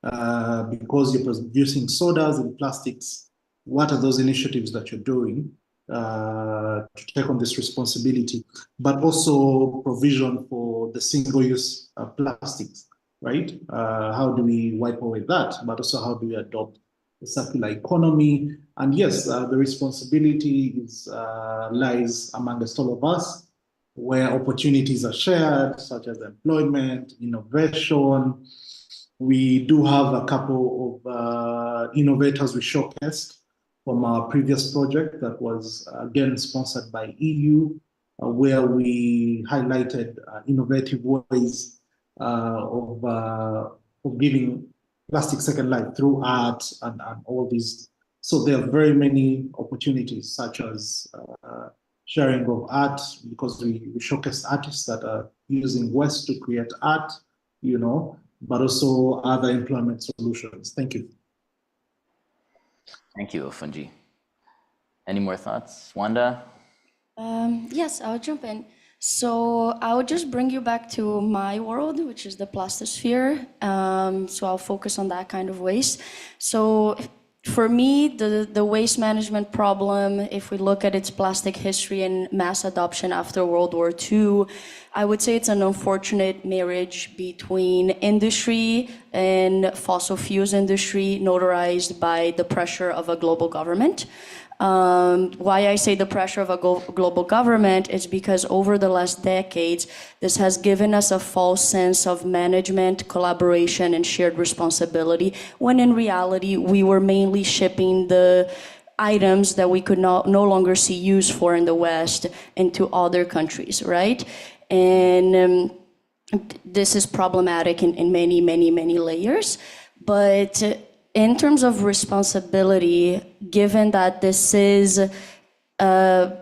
Because you're producing sodas and plastics, what are those initiatives that you're doing to take on this responsibility? But also provision for the single-use plastics, right? How do we wipe away that? But also how do we adopt the circular economy? And yes, the responsibility lies amongst all of us, where opportunities are shared, such as employment, innovation. We do have a couple of innovators we showcased from our previous project that was again sponsored by EU, where we highlighted innovative ways of giving plastic second life through art and all these. So there are very many opportunities, such as sharing of art, because we showcase artists that are using waste to create art, you know, but also other employment solutions. Thank you. Thank you, Ofunji. Any more thoughts? Wanda? Yes, I'll jump in. So I would just bring you back to my world, which is the plastosphere. So I'll focus on that kind of waste. So for me, the waste management problem, if we look at its plastic history and mass adoption after World War II, I would say it's an unfortunate marriage between industry and fossil fuels industry, notarized by the pressure of a global government. Why I say the pressure of a global government is because over the last decades, this has given us a false sense of management, collaboration, and shared responsibility, when in reality, we were mainly shipping the items that we could no longer see use for in the West into other countries, right? And this is problematic in many, many, many layers. But in terms of responsibility, given that this is a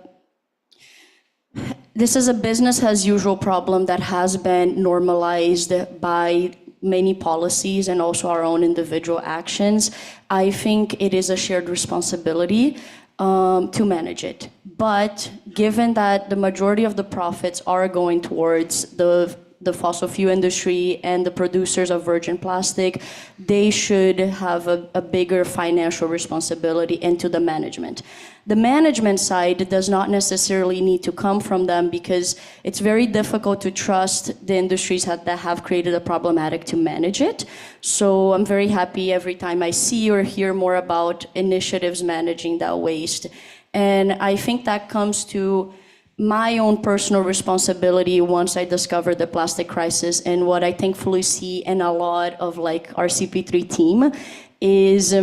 business as usual problem that has been normalized by many policies and also our own individual actions, I think it is a shared responsibility to manage it. But given that the majority of the profits are going towards the fossil fuel industry and the producers of virgin plastic, they should have a bigger financial responsibility into the management. The management side does not necessarily need to come from them, because it's very difficult to trust the industries that have created a problematic to manage it. So I'm very happy every time I see or hear more about initiatives managing that waste. And I think that comes to my own personal responsibility once I discovered the plastic crisis, and what I thankfully see in a lot of like our CP3 team is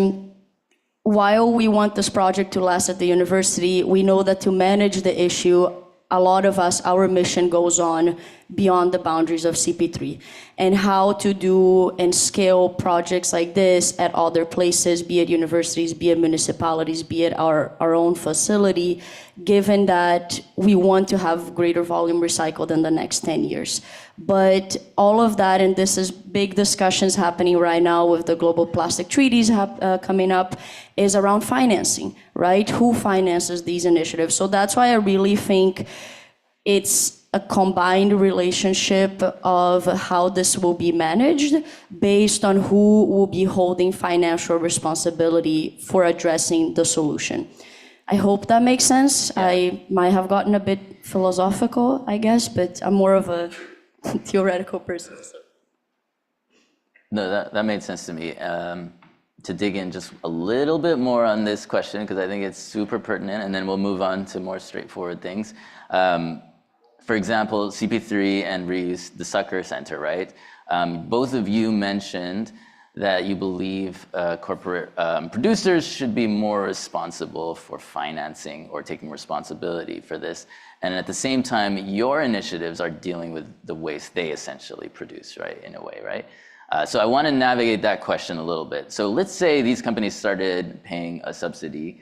while we want this project to last at the university, we know that to manage the issue, a lot of us, our mission goes on beyond the boundaries of CP3, and how to do and scale projects like this at other places, be it universities, be it municipalities, be it our own facility, given that we want to have greater volume recycled in the next 10 years. But all of that, and this is big discussions happening right now with the global plastic treaties coming up, is around financing, right? Who finances these initiatives? So that's why I really think it's a combined relationship of how this will be managed based on who will be holding financial responsibility for addressing the solution. I hope that makes sense. Yeah. I might have gotten a bit philosophical, I guess, but I'm more of a theoretical person. So. No, that made sense to me. to dig in just a little bit more on this question, because I think it's super pertinent, and then we'll move on to more straightforward things. For example, CP3 and reuse, the CUCCR Center, right? Both of you mentioned that you believe corporate producers should be more responsible for financing or taking responsibility for this. And at the same time, your initiatives are dealing with the waste they essentially produce, right, in a way, right? So I want to navigate that question a little bit. So let's say these companies started paying a subsidy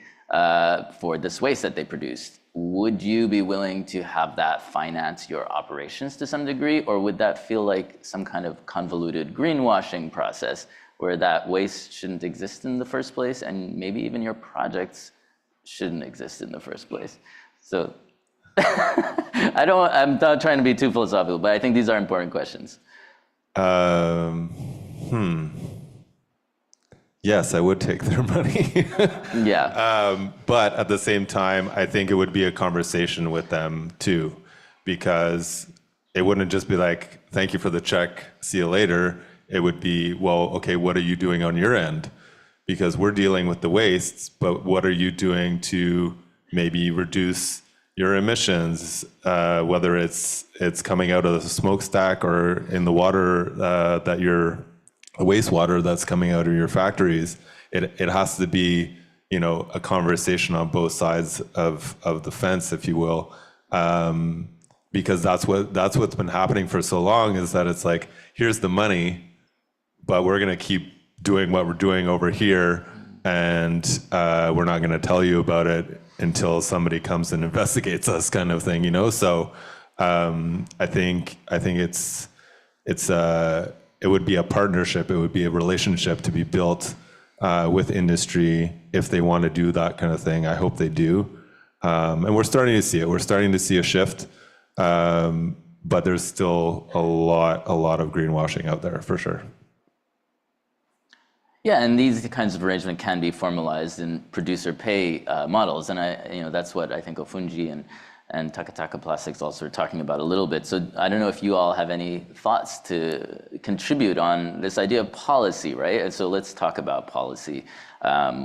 for this waste that they produced. Would you be willing to have that finance your operations to some degree, or would that feel like some kind of convoluted greenwashing process where that waste shouldn't exist in the first place, and maybe even your projects shouldn't exist in the first place? So I'm not trying to be too philosophical, but I think these are important questions. Yes, I would take their money. Yeah. But at the same time, I think it would be a conversation with them too, because it wouldn't just be like, thank you for the check, see you later. It would be, well, okay, what are you doing on your end? Because we're dealing with the wastes, but what are you doing to maybe reduce your emissions, whether it's coming out of the smokestack or in the water the wastewater that's coming out of your factories. It has to be, a conversation on both sides of the fence, if you will, because that's what's been happening for so long, is that it's like, here's the money, but we're going to keep doing what we're doing over here, and we're not going to tell you about it until somebody comes and investigates us, kind of thing, So I think it would be a partnership. It would be a relationship to be built with industry if they want to do that kind of thing. I hope they do, and we're starting to see it. We're starting to see a shift, but there's still a lot of greenwashing out there for sure. Yeah, and these kinds of arrangement can be formalized in producer pay models, and that's what I think Ofunji and Takataka Plastics also are talking about a little bit. So I don't know if you all have any thoughts to contribute on this idea of policy, right? And so let's talk about policy.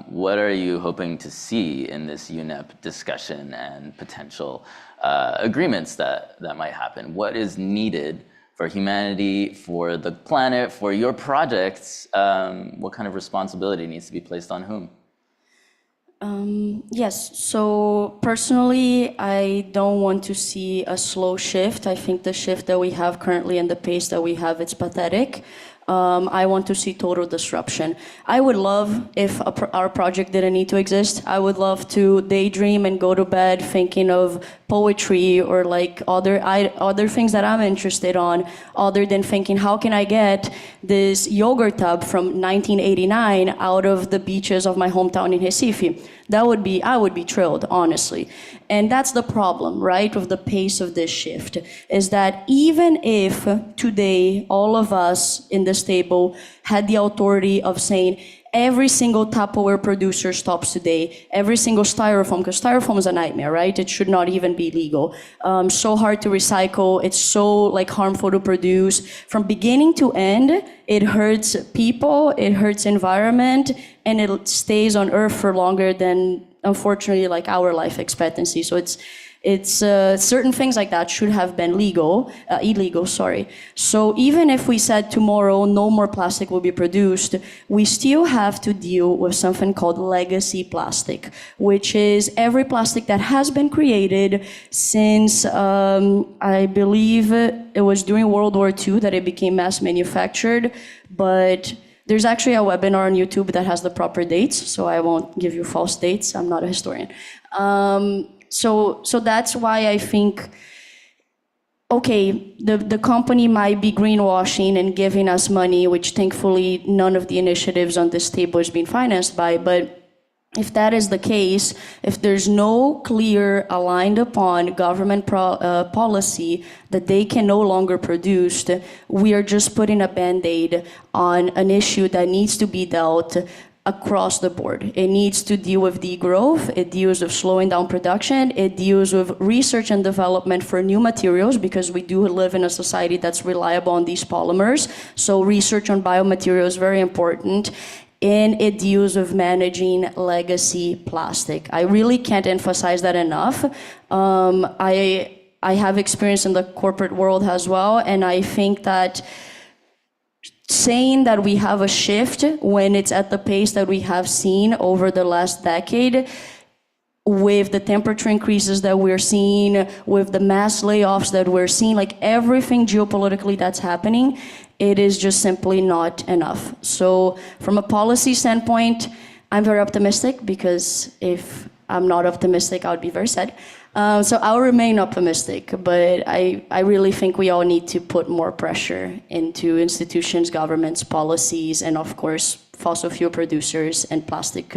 What are you hoping to see in this UNEP discussion and potential agreements that might happen? What is needed for humanity, for the planet, for your projects? What kind of responsibility needs to be placed on whom? Yes, so personally, I don't want to see a slow shift. I think the shift that we have currently and the pace that we have, it's pathetic. I want to see total disruption. I would love if our project didn't need to exist. I would love to daydream and go to bed thinking of poetry or like other things that I'm interested on, other than thinking, how can I get this yogurt tub from 1989 out of the beaches of my hometown in Recife? I would be thrilled, honestly. And that's the problem, right, with the pace of this shift, is that even if today all of us in this table had the authority of saying every single Tupperware producer stops today, every single styrofoam, because styrofoam is a nightmare, right? It should not even be legal. So hard to recycle, it's so harmful to produce. From beginning to end, it hurts people, it hurts environment, and it stays on Earth for longer than, unfortunately, our life expectancy. So it's certain things like that should have been illegal. So even if we said tomorrow no more plastic will be produced, we still have to deal with something called legacy plastic, which is every plastic that has been created since, I believe it was during World War II that it became mass manufactured, but there's actually a webinar on YouTube that has the proper dates, so I won't give you false dates. I'm not a historian. So that's why I think, okay, the company might be greenwashing and giving us money, which thankfully none of the initiatives on this table is being financed by, but if that is the case, if there's no clear aligned upon government policy that they can no longer produce, we are just putting a Band-Aid on an issue that needs to be dealt across the board. It needs to deal with degrowth, it deals with slowing down production, it deals with research and development for new materials, because we do live in a society that's reliable on these polymers. So research on biomaterials is very important. in its use of managing legacy plastic. I really can't emphasize that enough. I have experience in the corporate world as well, and I think that saying that we have a shift when it's at the pace that we have seen over the last decade, with the temperature increases that we're seeing, with the mass layoffs that we're seeing, like everything geopolitically that's happening, it is just simply not enough. So from a policy standpoint, I'm very optimistic, because if I'm not optimistic, I would be very sad. So I'll remain optimistic, but I really think we all need to put more pressure into institutions, governments, policies, and of course, fossil fuel producers and plastic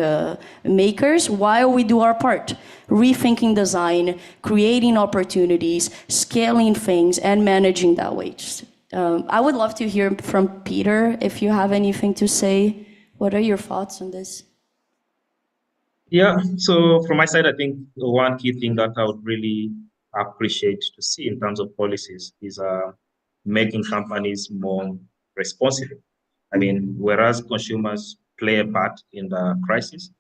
makers, while we do our part. Rethinking design, creating opportunities, scaling things, and managing that waste. I would love to hear from Peter, if you have anything to say. What are your thoughts on this? Yeah, so from my side, I think one key thing that I would really appreciate to see in terms of policies is making companies more responsible. I mean, whereas consumers play a part in the crisis,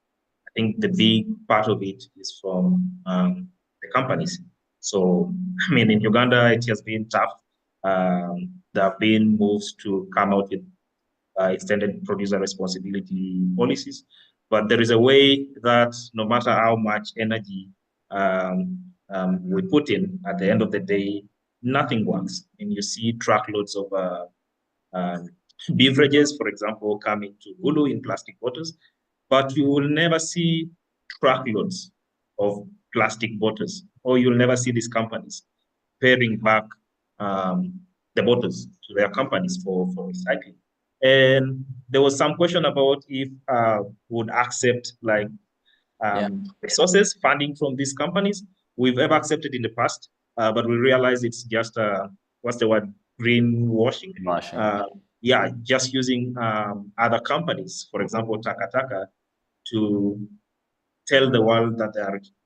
I think the big part of it is from the companies. So, I mean, in Uganda, it has been tough. There have been moves to come out with extended producer responsibility policies. But there is a way that no matter how much energy we put in, at the end of the day, nothing works. And you see truckloads of beverages, for example, coming to Gulu in plastic bottles, but you will never see truckloads of plastic bottles, or you'll never see these companies pairing back the bottles to their companies for recycling. And there was some question about if would accept like resources, funding from these companies. We've ever accepted in the past, but we realize it's just, what's the word, greenwashing? Yeah, just using other companies, for example, Takataka, to tell the world that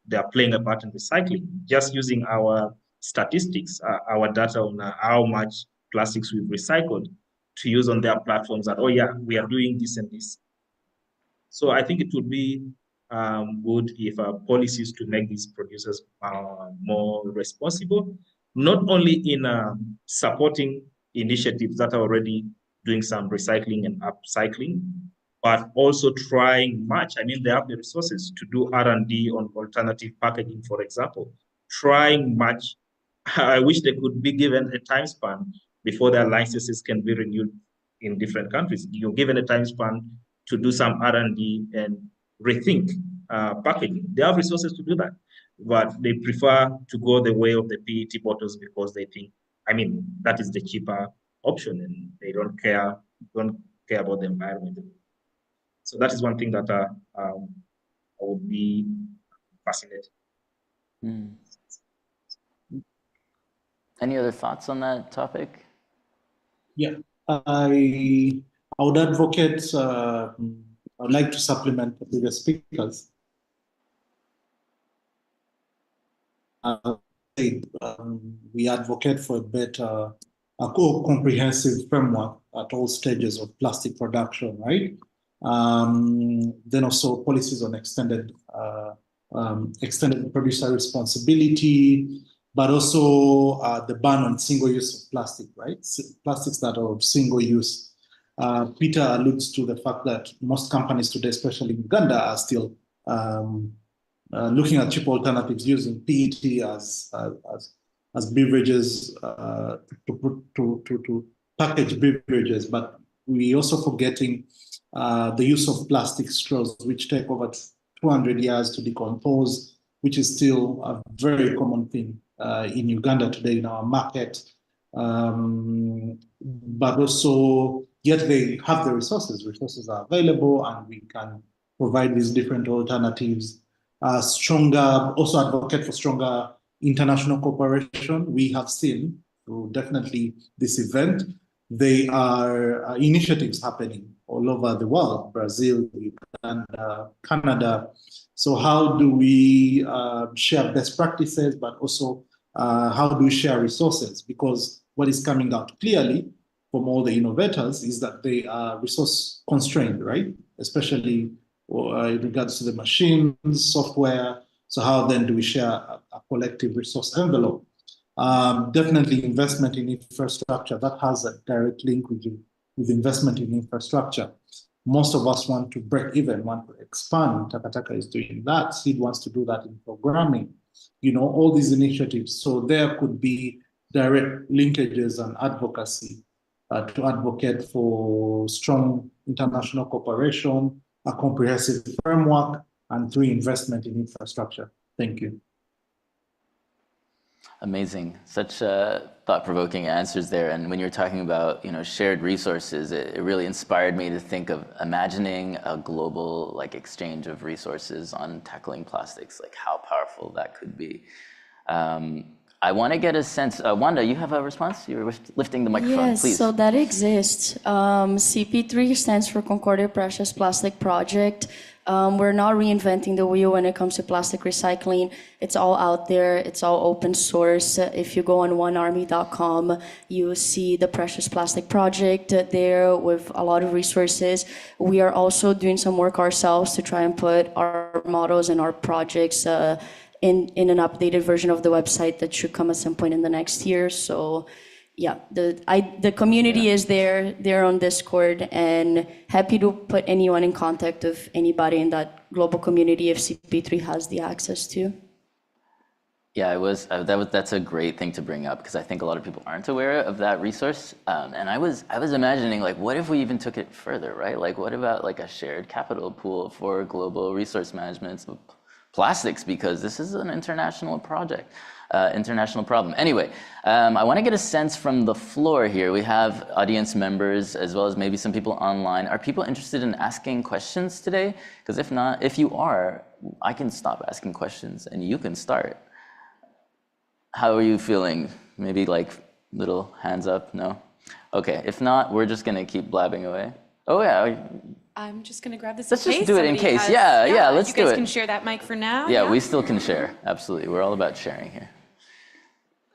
they are playing a part in recycling, just using our statistics, our data on how much plastics we've recycled, to use on their platforms that, oh yeah, we are doing this and this. So I think it would be good if policies to make these producers more responsible, not only in supporting initiatives that are already doing some recycling and upcycling, but also trying much. I mean, they have the resources to do R&D on alternative packaging, for example, trying much. I wish they could be given a time span before their licenses can be renewed in different countries. You're given a time span to do some R&D and rethink packaging. They have resources to do that, but they prefer to go the way of the PET bottles because they think, I mean, that is the cheaper option, and they don't care about the environment. So that is one thing that I would be fascinated. Any other thoughts on that topic? Yeah, I would advocate, I would like to supplement the previous speakers. We advocate for a better, a comprehensive framework at all stages of plastic production, right? Then also policies on extended producer responsibility, but also the ban on single use of plastic, right? Plastics that are of single use. Peter alludes to the fact that most companies today, especially in Uganda, are still looking at cheap alternatives using PET as beverages to package beverages, but we also forgetting the use of plastic straws, which take over 200 years to decompose, which is still a very common thing in Uganda today in our market. But also, yet they have the resources are available, and we can provide these different alternatives. Also advocate for stronger international cooperation. We have seen through definitely this event, there are initiatives happening all over the world, Brazil, Uganda, Canada. So how do we share best practices, but also how do we share resources? Because what is coming out clearly from all the innovators is that they are resource constrained, right? especially in regards to the machines, software. So how then do we share a collective resource envelope? Definitely investment in infrastructure, that has a direct link with investment in infrastructure. Most of us want to break even, want to expand. Takataka is doing that. CEED wants to do that in programming, all these initiatives. So there could be direct linkages and advocacy to advocate for strong international cooperation, a comprehensive framework, and through investment in infrastructure. Thank you. Amazing. Such thought-provoking answers there. And when you're talking about, shared resources, it really inspired me to think of imagining a global exchange of resources on tackling plastics, how powerful that could be. I want to get a sense, Wanda, you have a response? You were lifting the microphone, yes, please. so that exists. CP3 stands for Concordia Precious Plastic Project. We're not reinventing the wheel when it comes to plastic recycling. It's all out there. It's all open source. If you go on onearmy.com, you see the Precious Plastic Project there with a lot of resources. We are also doing some work ourselves to try and put our models and our projects in an updated version of the website that should come at some point in the next year. So yeah, the community is there. They're on Discord, and happy to put anyone in contact with anybody in that global community if CP3 has the access to. Yeah, that's a great thing to bring up because I think a lot of people aren't aware of that resource. And I was imagining what if we even took it further, right? What about a shared capital pool for global resource management of plastics, because this is an international project. International problem. Anyway, I want to get a sense from the floor here. We have audience members as well as maybe some people online. Are people interested in asking questions today? Because if not, if you are, I can stop asking questions and you can start. How are you feeling? Maybe little hands up? No? Okay, if not, we're just going to keep blabbing away. Oh yeah. I'm just going to grab this. Let's just do it in case. Yeah, let's do it. You guys can share that mic for now. Yeah, we still can share. Absolutely. We're all about sharing here.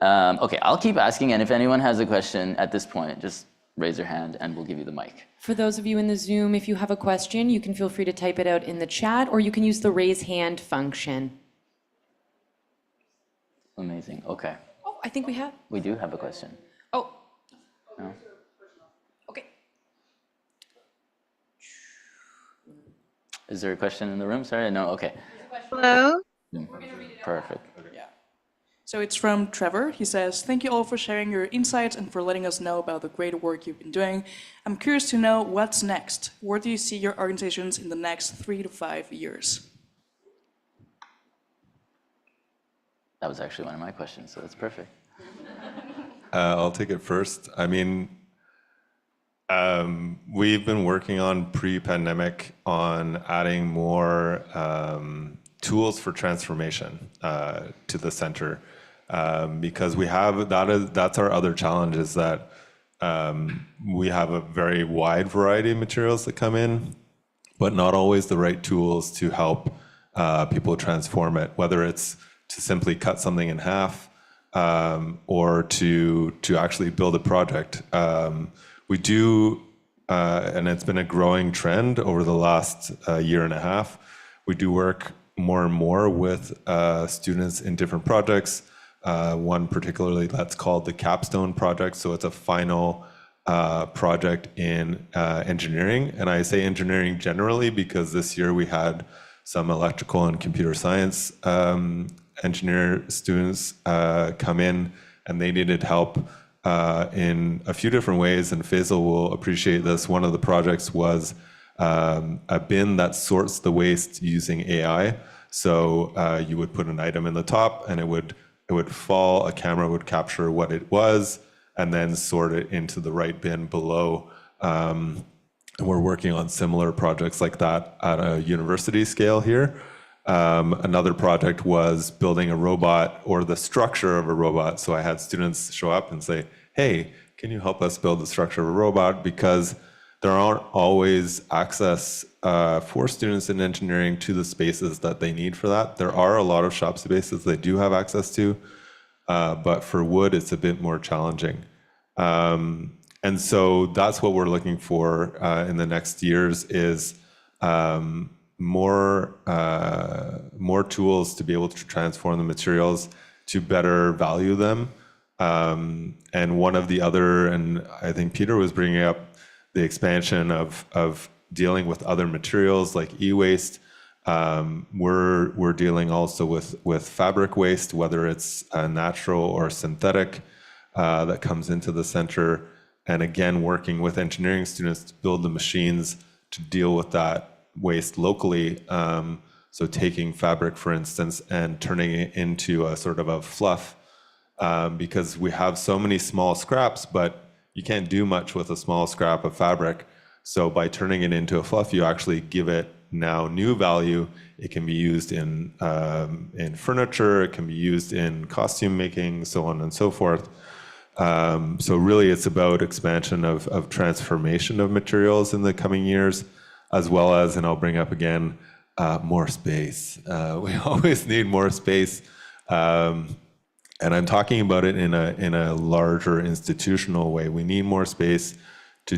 Okay, I'll keep asking, and if anyone has a question at this point, just raise your hand and we'll give you the mic. For those of you in the Zoom, if you have a question, you can feel free to type it out in the chat, or you can use the raise hand function. Amazing. Okay. Oh, I think we have. We do have a question. Oh. No? Okay. Is there a question in the room? Sorry, no. Okay. Hello. Perfect. So it's from Trevor. He says, thank you all for sharing your insights and for letting us know about the great work you've been doing. I'm curious to know what's next. Where do you see your organizations in the next 3 to 5 years? That was actually one of my questions, so that's perfect. I'll take it first. I mean, we've been working on pre-pandemic on adding more tools for transformation to the center. Because that's our other challenge is that we have a very wide variety of materials that come in, but not always the right tools to help people transform it, whether it's to simply cut something in half or to actually build a project. We do, and it's been a growing trend over the last year and a half, we do work more and more with students in different projects. One particularly that's called the capstone project. So it's a final project in engineering. And I say engineering generally because this year we had some electrical and computer science engineer students come in, and they needed help in a few different ways. And Faisal will appreciate this. One of the projects was a bin that sorts the waste using AI. So you would put an item in the top and it would fall, a camera would capture what it was, and then sort it into the right bin below. And we're working on similar projects like that at a university scale here. Another project was building a robot or the structure of a robot. So I had students show up and say, hey, can you help us build the structure of a robot? Because there aren't always access for students in engineering to the spaces that they need for that. There are a lot of shop spaces they do have access to, but for wood, it's a bit more challenging. And so that's what we're looking for in the next years is more tools to be able to transform the materials to better value them. And one of the other, and I think Peter was bringing up the expansion of dealing with other materials like e-waste. We're dealing also with fabric waste, whether it's natural or synthetic, that comes into the center. And again, working with engineering students to build the machines to deal with that waste locally. So taking fabric, for instance, and turning it into a sort of a fluff, because we have so many small scraps, but you can't do much with a small scrap of fabric. So by turning it into a fluff, you actually give it now new value. It can be used in furniture, it can be used in costume making, so on and so forth. So really it's about expansion of transformation of materials in the coming years, as well as, and I'll bring up again, more space. We always need more space. And I'm talking about it in a larger institutional way. We need more space to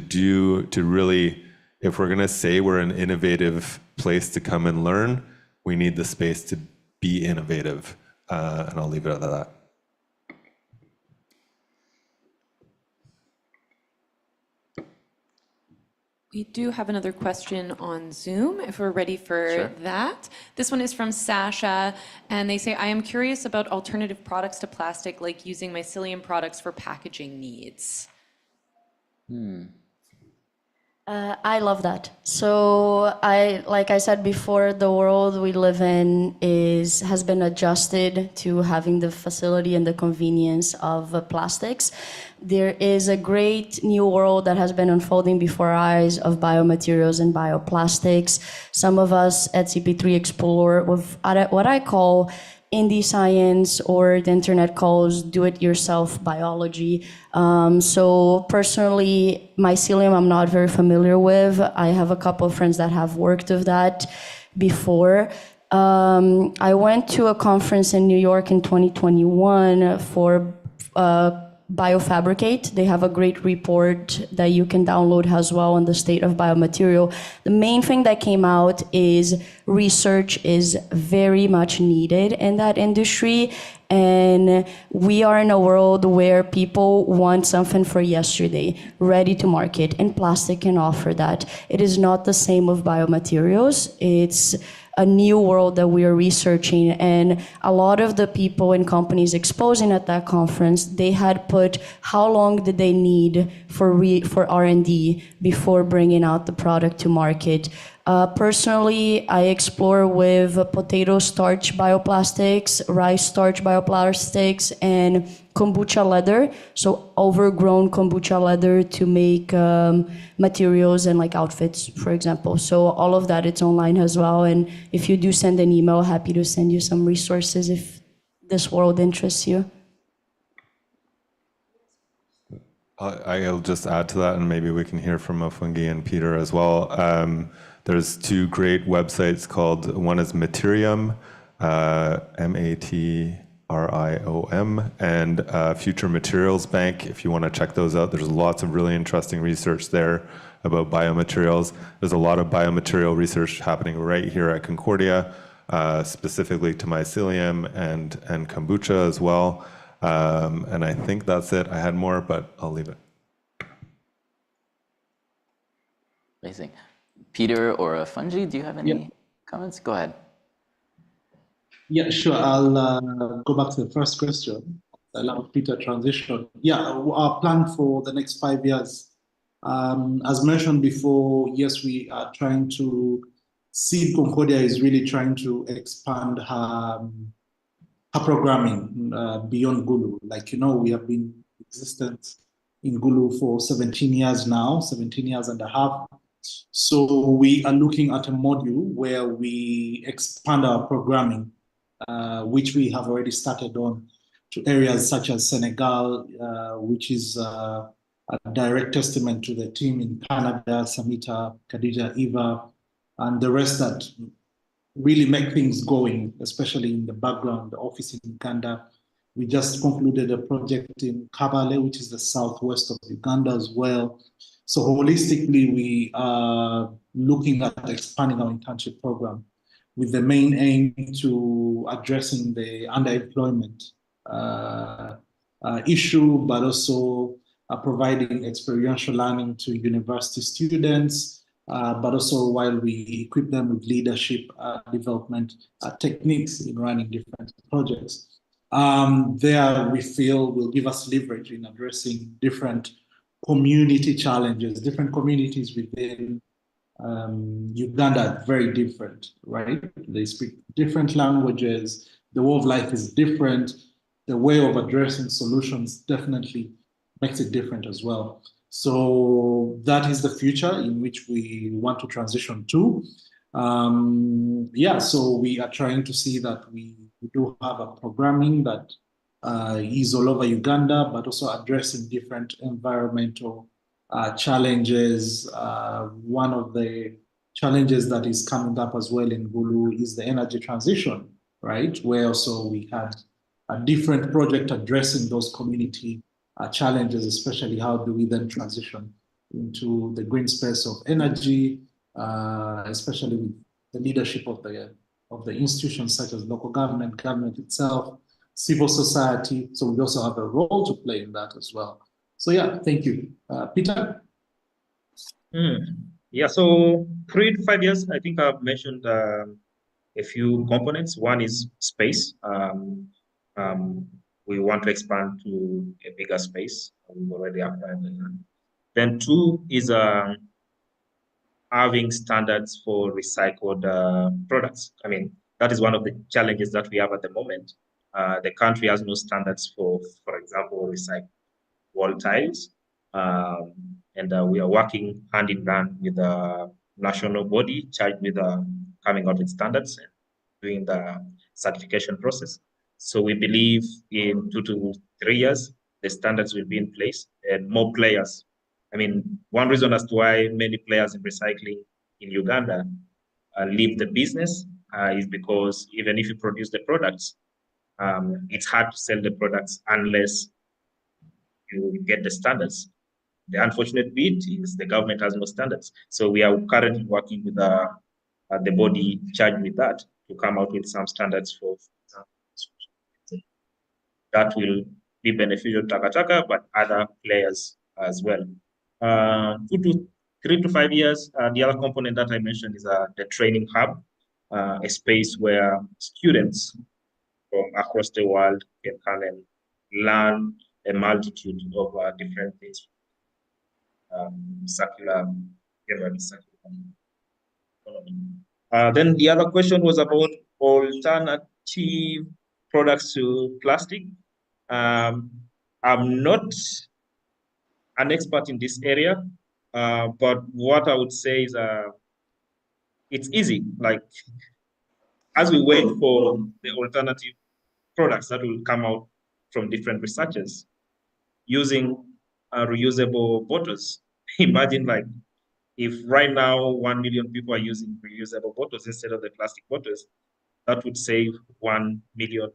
really, if we're gonna say we're an innovative place to come and learn, we need the space to be innovative. And I'll leave it at that. We do have another question on Zoom, if we're ready for that. This one is from Sasha, and they say, I am curious about alternative products to plastic, like using mycelium products for packaging needs. I love that. So like I said before, the world we live in has been adjusted to having the facility and the convenience of plastics. There is a great new world that has been unfolding before our eyes of biomaterials and bioplastics. Some of us at CP3 explore with what I call indie science, or the internet calls do-it-yourself biology. So personally, mycelium I'm not very familiar with. I have a couple of friends that have worked with that before. I went to a conference in New York in 2021 for Biofabricate. They have a great report that you can download as well on the state of biomaterial. The main thing that came out is research is very much needed in that industry. And we are in a world where people want something for yesterday, ready to market, and plastic can offer that. It is not the same with biomaterials. It's a new world that we are researching, and a lot of the people and companies exposing at that conference, they had put how long did they need for R&D before bringing out the product to market. Personally, I explore with potato starch bioplastics, rice starch bioplastics, and kombucha leather, so overgrown kombucha leather to make materials and like outfits, for example. So all of that, it's online as well. And if you do send an email, happy to send you some resources if this world interests you. I'll just add to that, and maybe we can hear from Ofungi and Peter as well. There's two great websites called, one is Materium, Matriom, and Future Materials Bank. If you want to check those out, there's lots of really interesting research there about biomaterials. There's a lot of biomaterial research happening right here at Concordia, specifically to mycelium and kombucha as well. And I think that's it. I had more, but I'll leave it. Amazing. Peter or Fungi, do you have any comments? Go ahead. Yeah, sure. I'll go back to the first question. Allow Peter transition. Yeah, our plan for the next 5 years, as mentioned before, yes, we are trying to, CEED Concordia is really trying to expand her programming beyond Gulu. Like, you know, we have been existent in Gulu for 17 years now, 17 years and a half. So we are looking at a module where we expand our programming, which we have already started on, to areas such as Senegal, which is a direct testament to the team in Canada, Samita, Khadija, Eva, and the rest that really make things going, especially in the background, the office in Uganda. We just concluded a project in Kabale, which is the southwest of Uganda as well. So holistically, we are looking at expanding our internship program with the main aim to addressing the underemployment issue, but also providing experiential learning to university students, but also while we equip them with leadership development techniques in running different projects. There we feel will give us leverage in addressing different community challenges. Different communities within Uganda are very different, right? They speak different languages. The way of life is different. The way of addressing solutions definitely makes it different as well. So that is the future in which we want to transition to. So we are trying to see that we do have a programming that is all over Uganda, but also addressing different environmental challenges. One of the challenges that is coming up as well in Gulu is the energy transition, right? Where also we had a different project addressing those community challenges, especially how do we then transition into the green space of energy, especially with the leadership of the institutions such as local government, government itself, civil society. So we also have a role to play in that as well. So yeah, thank you. Peter? Yeah, so 3 to 5 years, I think I've mentioned a few components. One is space. We want to expand to a bigger space. We've already applied. Then 2 is having standards for recycled products. I mean, that is one of the challenges that we have at the moment. The country has no standards for example, recycled wall tiles. And we are working hand in hand with the national body charged with coming out with standards and doing the certification process. So we believe in 2 to 3 years, the standards will be in place and more players. I mean, one reason as to why many players in recycling in Uganda leave the business is because even if you produce the products, it's hard to sell the products unless you get the standards. The unfortunate bit is the government has no standards. So we are currently working with the body charged with that to come out with some standards for that will be beneficial to Takataka, but other players as well. 3 to 5 years, the other component that I mentioned is the training hub, a space where students from across the world can come and learn a multitude of different things. Circular economy. Then the other question was about alternative products to plastic. I'm not an expert in this area, but what I would say is it's easy. Like, as we wait for the alternative products that will come out from different researchers using reusable bottles. Imagine, like, if right now 1 million people are using reusable bottles instead of the plastic bottles, that would save 1 million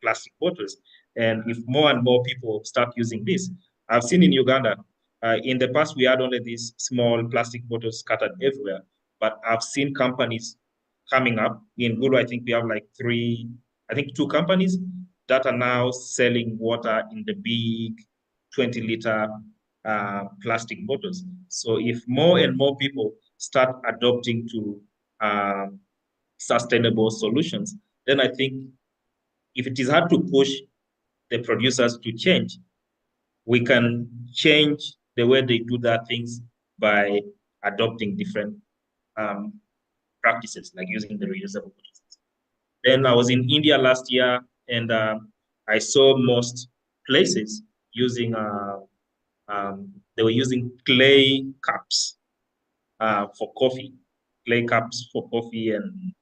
plastic bottles. And if more and more people start using this, I've seen in Uganda, in the past, we had only these small plastic bottles scattered everywhere, but I've seen companies coming up. In Gulu, I think we have like 2 companies that are now selling water in the big 20-liter plastic bottles. So if more and more people start adopting to sustainable solutions, then I think if it is hard to push the producers to change, we can change the way they do their things by adopting different practices, like using the reusable bottles. Then I was in India last year, and I saw most places using they were using clay cups for coffee, and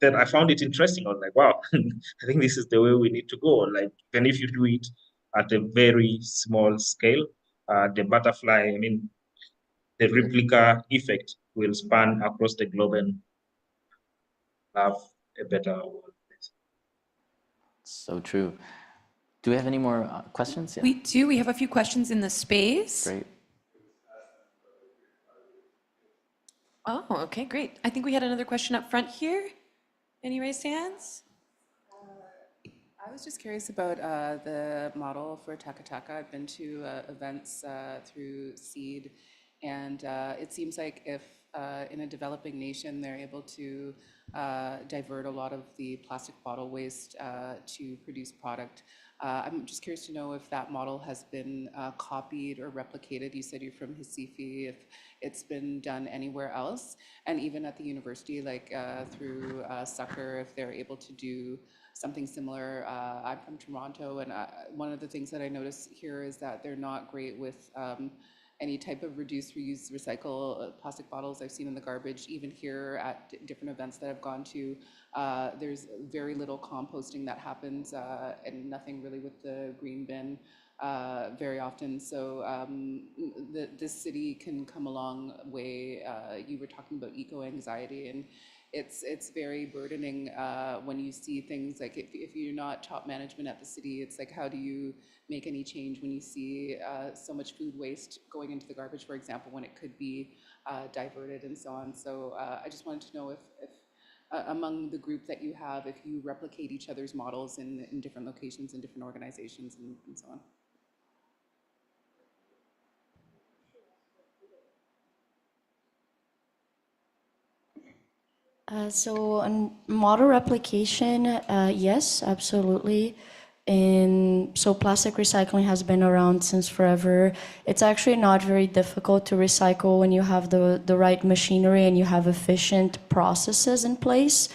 then I found it interesting. I was like, wow, I think this is the way we need to go. Like, even if you do it at a very small scale, the butterfly, I mean, the replica effect will span across the globe and have a better world. So true. Do we have any more questions? Yeah. We do. We have a few questions in the space. Great. Oh, okay, great. I think we had another question up front here. Any raised hands? I was just curious about the model for Takataka. I've been to events through CEED, and it seems like if in a developing nation they're able to divert a lot of the plastic bottle waste to produce product. I'm just curious to know if that model has been copied or replicated. You said you're from Recife, if it's been done anywhere else, and even at the university, like through CUCCR, if they're able to do something similar. I'm from Toronto, and one of the things that I notice here is that they're not great with any type of reduce, reuse, recycle plastic bottles I've seen in the garbage. Even here at different events that I've gone to, there's very little composting that happens, and nothing really with the green bin very often. So this city can come a long way. You were talking about eco-anxiety, and it's very burdening when you see things like if you're not top management at the city, it's like, how do you make any change when you see so much food waste going into the garbage, for example, when it could be diverted and so on. So I just wanted to know if among the group that you have, if you replicate each other's models in different locations and different organizations and so on. So on model replication, yes, absolutely. And so plastic recycling has been around since forever. It's actually not very difficult to recycle when you have the right machinery and you have efficient processes in place.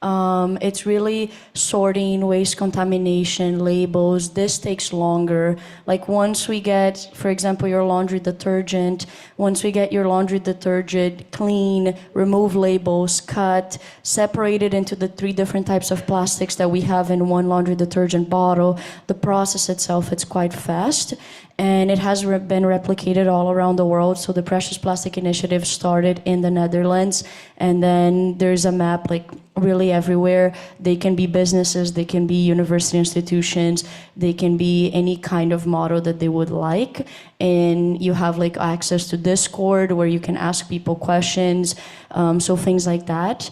It's really sorting, waste contamination, labels. This takes longer. Like once we get, for example, your laundry detergent, once we get your laundry detergent clean, remove labels, cut, separate it into the 3 different types of plastics that we have in one laundry detergent bottle, the process itself, it's quite fast. And it has been replicated all around the world. So the Precious Plastic Initiative started in the Netherlands, and then there's a map like really everywhere. They can be businesses, they can be university institutions, they can be any kind of model that they would like. And you have like access to Discord where you can ask people questions, so things like that.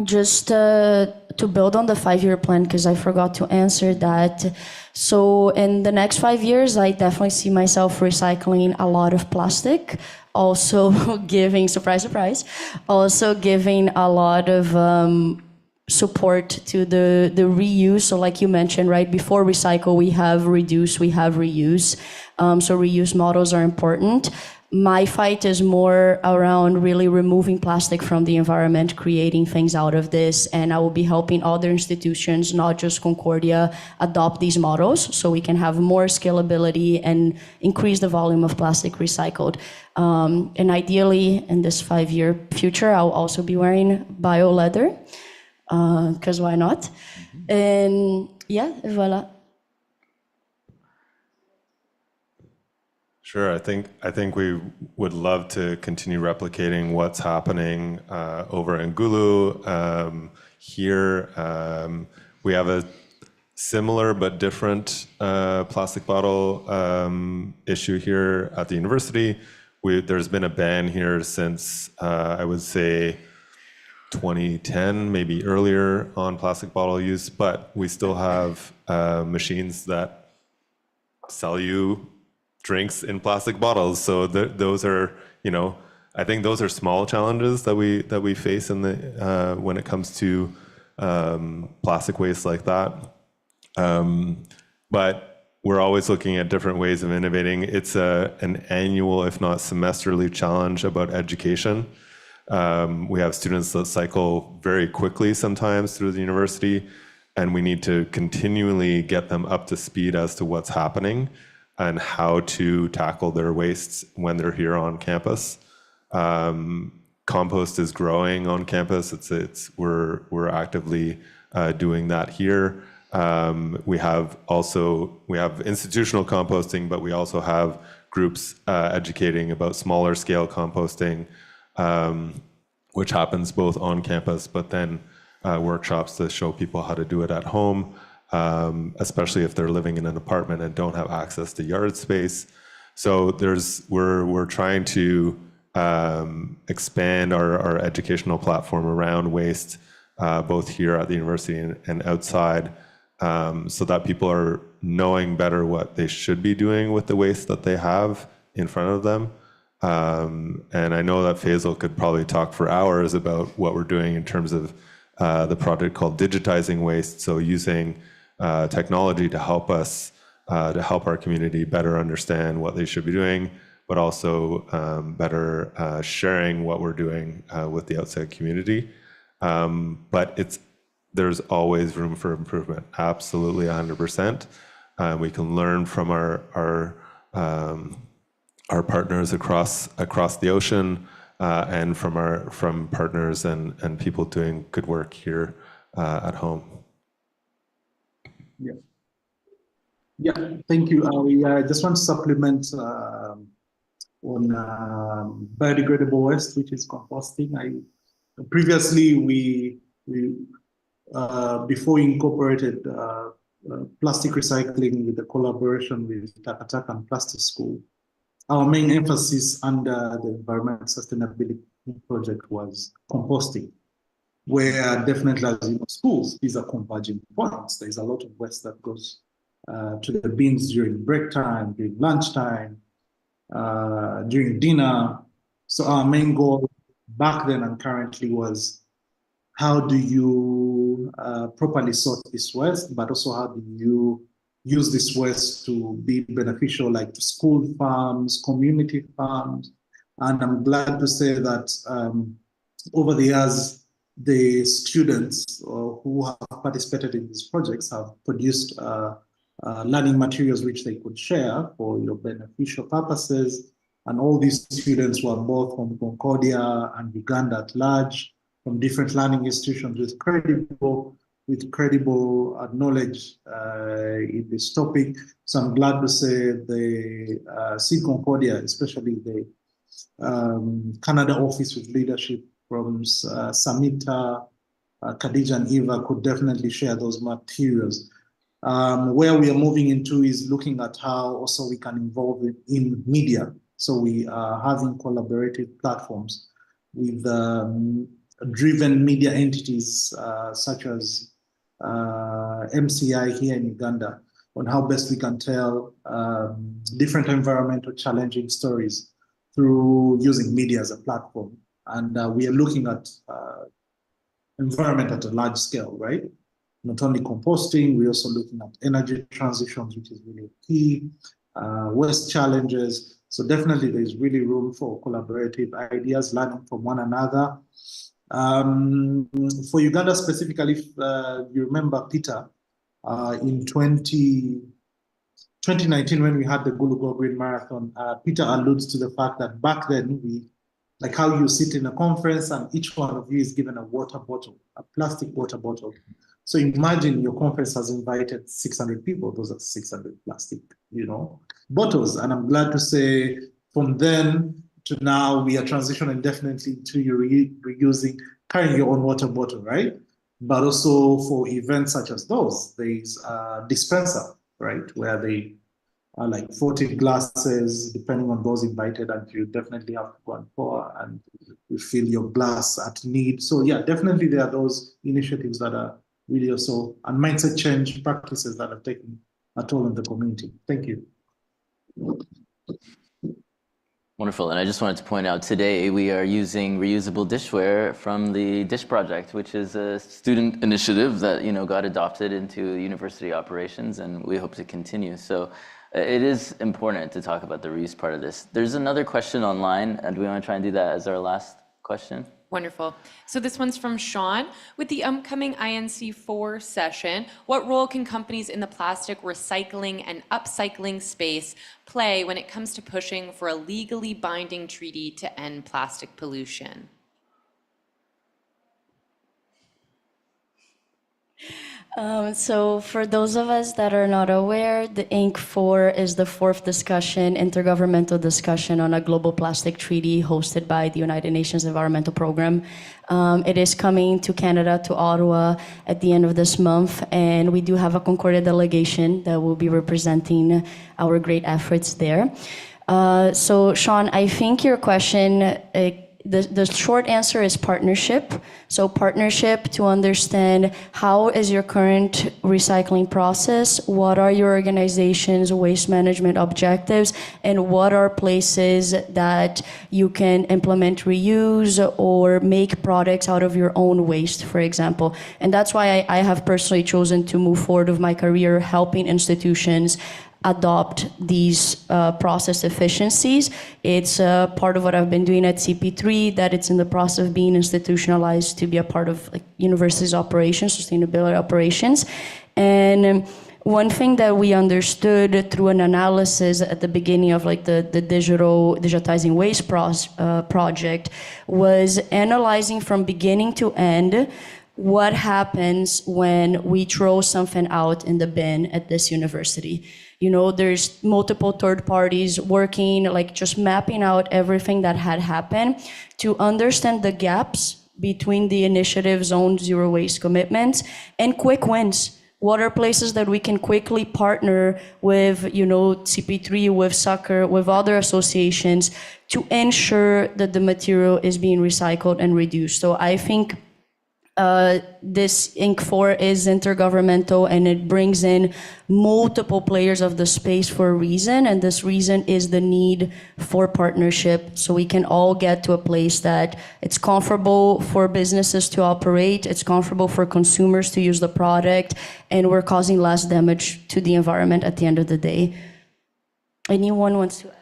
Just to build on the 5-year plan, because I forgot to answer that. So in the next 5 years, I definitely see myself recycling a lot of plastic, also giving, surprise, surprise, also giving a lot of support to the reuse. So like you mentioned, right, before recycle, we have reduce, we have reuse. So reuse models are important. My fight is more around really removing plastic from the environment, creating things out of this, and I will be helping other institutions, not just Concordia, adopt these models so we can have more scalability and increase the volume of plastic recycled. And ideally, in this 5-year future, I'll also be wearing bio leather, because why not? And yeah, voila. Sure, I think we would love to continue replicating what's happening over in Gulu. Here, we have a similar but different plastic bottle issue here at the university. There's been a ban here since, I would say, 2010, maybe earlier, on plastic bottle use, but we still have machines that sell you drinks in plastic bottles. So those are, I think those are small challenges that we face in the when it comes to plastic waste like that. But we're always looking at different ways of innovating. It's an annual, if not semesterly, challenge about education. We have students that cycle very quickly sometimes through the university, and we need to continually get them up to speed as to what's happening and how to tackle their wastes when they're here on campus. Compost is growing on campus. We're actively doing that here. We have institutional composting, but we also have groups educating about smaller scale composting, which happens both on campus, but then workshops to show people how to do it at home. Especially if they're living in an apartment and don't have access to yard space. So we're trying to expand our educational platform around waste, both here at the university and outside, so that people are knowing better what they should be doing with the waste that they have in front of them. And I know that Faisal could probably talk for hours about what we're doing in terms of the project called Digitizing Waste, so using technology to help us, to help our community better understand what they should be doing, but also better sharing what we're doing with the outside community. But there's always room for improvement, absolutely 100%. We can learn from our partners across the ocean, and from partners and people doing good work here at home. Yeah. Yeah, thank you. I just want to supplement on biodegradable waste, which is composting. Previously, we before we incorporated plastic recycling with the collaboration with Takataka Plastics School, our main emphasis under the environmental sustainability project was composting, where definitely, as you know, schools, these are converging points. There's a lot of waste that goes to the bins during break time, during lunchtime, during dinner. So our main goal back then and currently was, how do you properly sort this waste, but also how do you use this waste to be beneficial, like to school farms, community farms. And I'm glad to say that over the years, the students who have participated in these projects have produced learning materials which they could share for beneficial purposes. And all these students were both from Concordia and Uganda at large, from different learning institutions with credible knowledge in this topic. So I'm glad to say the CEED Concordia, especially the Canada office with leadership from Samita, Khadija and Eva could definitely share those materials. Where we are moving into is looking at how also we can involve it in media. So we are having collaborative platforms with driven media entities such as MCI here in Uganda, on how best we can tell different environmental challenging stories through using media as a platform. And we are looking at environment at a large scale, right? Not only composting, we're also looking at energy transitions, which is really key, waste challenges. So definitely there's really room for collaborative ideas, learning from one another. For Uganda specifically, if you remember Peter, in 2019 when we had the Gulu Green Marathon, Peter alludes to the fact that back then like how you sit in a conference and each one of you is given a water bottle, a plastic water bottle. So imagine your conference has invited 600 people, those are 600 plastic, bottles. And I'm glad to say from then to now, we are transitioning definitely to reusing, carrying your own water bottle, right? But also for events such as those, there's a dispenser, right? Where they are like 40 glasses, depending on those invited, and you definitely have to go and pour and refill your glass at need. So yeah, definitely there are those initiatives that are really also, and mindset change practices that are taking a toll in the community. Thank you. Wonderful. And I just wanted to point out today we are using reusable dishware from the Dish Project, which is a student initiative that got adopted into university operations, and we hope to continue. So it is important to talk about the reuse part of this. There's another question online, and do we want to try and do that as our last question? Wonderful. So this one's from Sean. With the upcoming INC4 session, what role can companies in the plastic recycling and upcycling space play when it comes to pushing for a legally binding treaty to end plastic pollution? So for those of us that are not aware, the INC4 is the fourth intergovernmental discussion on a global plastic treaty hosted by the United Nations Environmental Programme. It is coming to Canada, to Ottawa at the end of this month, and we do have a Concordia delegation that will be representing our great efforts there. So Sean, I think your question, the short answer is partnership. So partnership to understand how is your current recycling process, what are your organization's waste management objectives, and what are places that you can implement reuse or make products out of your own waste, for example. And that's why I have personally chosen to move forward with my career helping institutions adopt these process efficiencies. It's part of what I've been doing at CP3, that it's in the process of being institutionalized to be a part of like universities' operations, sustainability operations. And one thing that we understood through an analysis at the beginning of like the digitizing waste project was analyzing from beginning to end what happens when we throw something out in the bin at this university. You know, there's multiple third parties working, like just mapping out everything that had happened to understand the gaps between the initiative's own zero waste commitments and quick wins. What are places that we can quickly partner with, you know, CP3, with CUCCR, with other associations to ensure that the material is being recycled and reduced. So I think this Inc. 4 is intergovernmental and it brings in multiple players of the space for a reason, and this reason is the need for partnership so we can all get to a place that it's comfortable for businesses to operate, it's comfortable for consumers to use the product, and we're causing less damage to the environment at the end of the day. Anyone wants to add?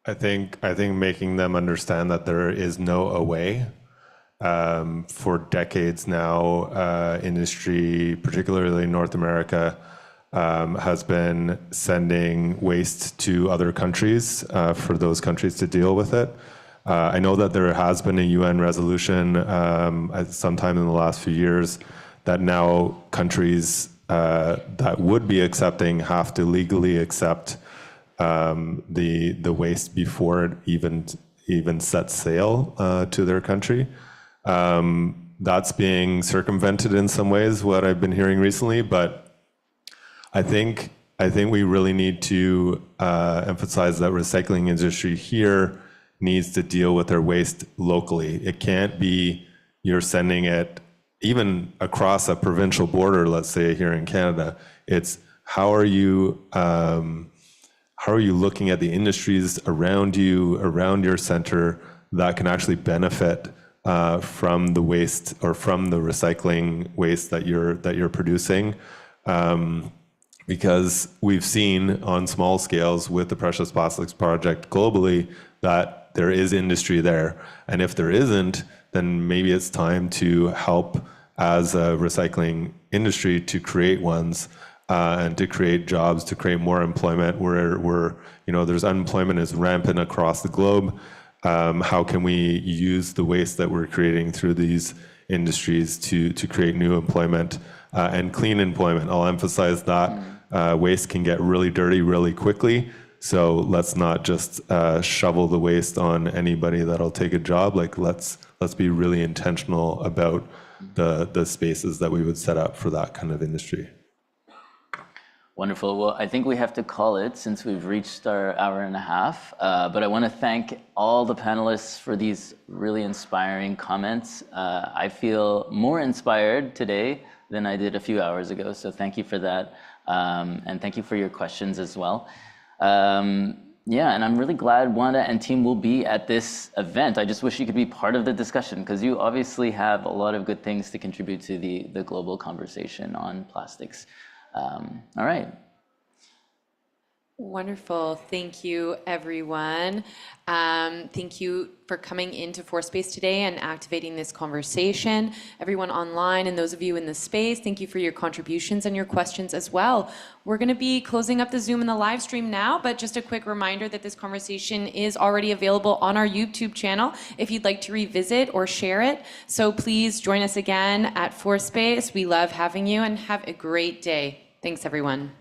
I think making them understand that there is no away. For decades now, industry, particularly North America, has been sending waste to other countries for those countries to deal with it. I know that there has been a UN resolution sometime in the last few years that now countries that would be accepting have to legally accept the waste before it even sets sail to their country. That's being circumvented in some ways, what I've been hearing recently, but I think we really need to emphasize that recycling industry here needs to deal with their waste locally. It can't be you're sending it even across a provincial border, let's say here in Canada. It's how are you looking at the industries around you, around your center that can actually benefit from the waste or from the recycling waste that you're producing, because we've seen on small scales with the Precious Plastics Project globally that there is industry there, and if there isn't, then maybe it's time to help as a recycling industry to create ones and to create jobs, to create more employment. Where there's unemployment is rampant across the globe. How can we use the waste that we're creating through these industries to create new employment and clean employment? I'll emphasize that waste can get really dirty really quickly. So let's not just shovel the waste on anybody that'll take a job. Like let's be really intentional about the spaces that we would set up for that kind of industry. Wonderful. Well, I think we have to call it since we've reached our hour and a half. But I want to thank all the panelists for these really inspiring comments. I feel more inspired today than I did a few hours ago. So thank you for that. And thank you for your questions as well. Yeah, and I'm really glad Wanda and team will be at this event. I just wish you could be part of the discussion because you obviously have a lot of good things to contribute to the global conversation on plastics. All right. Wonderful. Thank you, everyone. Thank you for coming into ForSpace today and activating this conversation. Everyone online and those of you in the space, thank you for your contributions and your questions as well. We're going to be closing up the Zoom and the live stream now, but just a quick reminder that this conversation is already available on our YouTube channel if you'd like to revisit or share it. So please join us again at ForSpace. We love having you and have a great day. Thanks, everyone.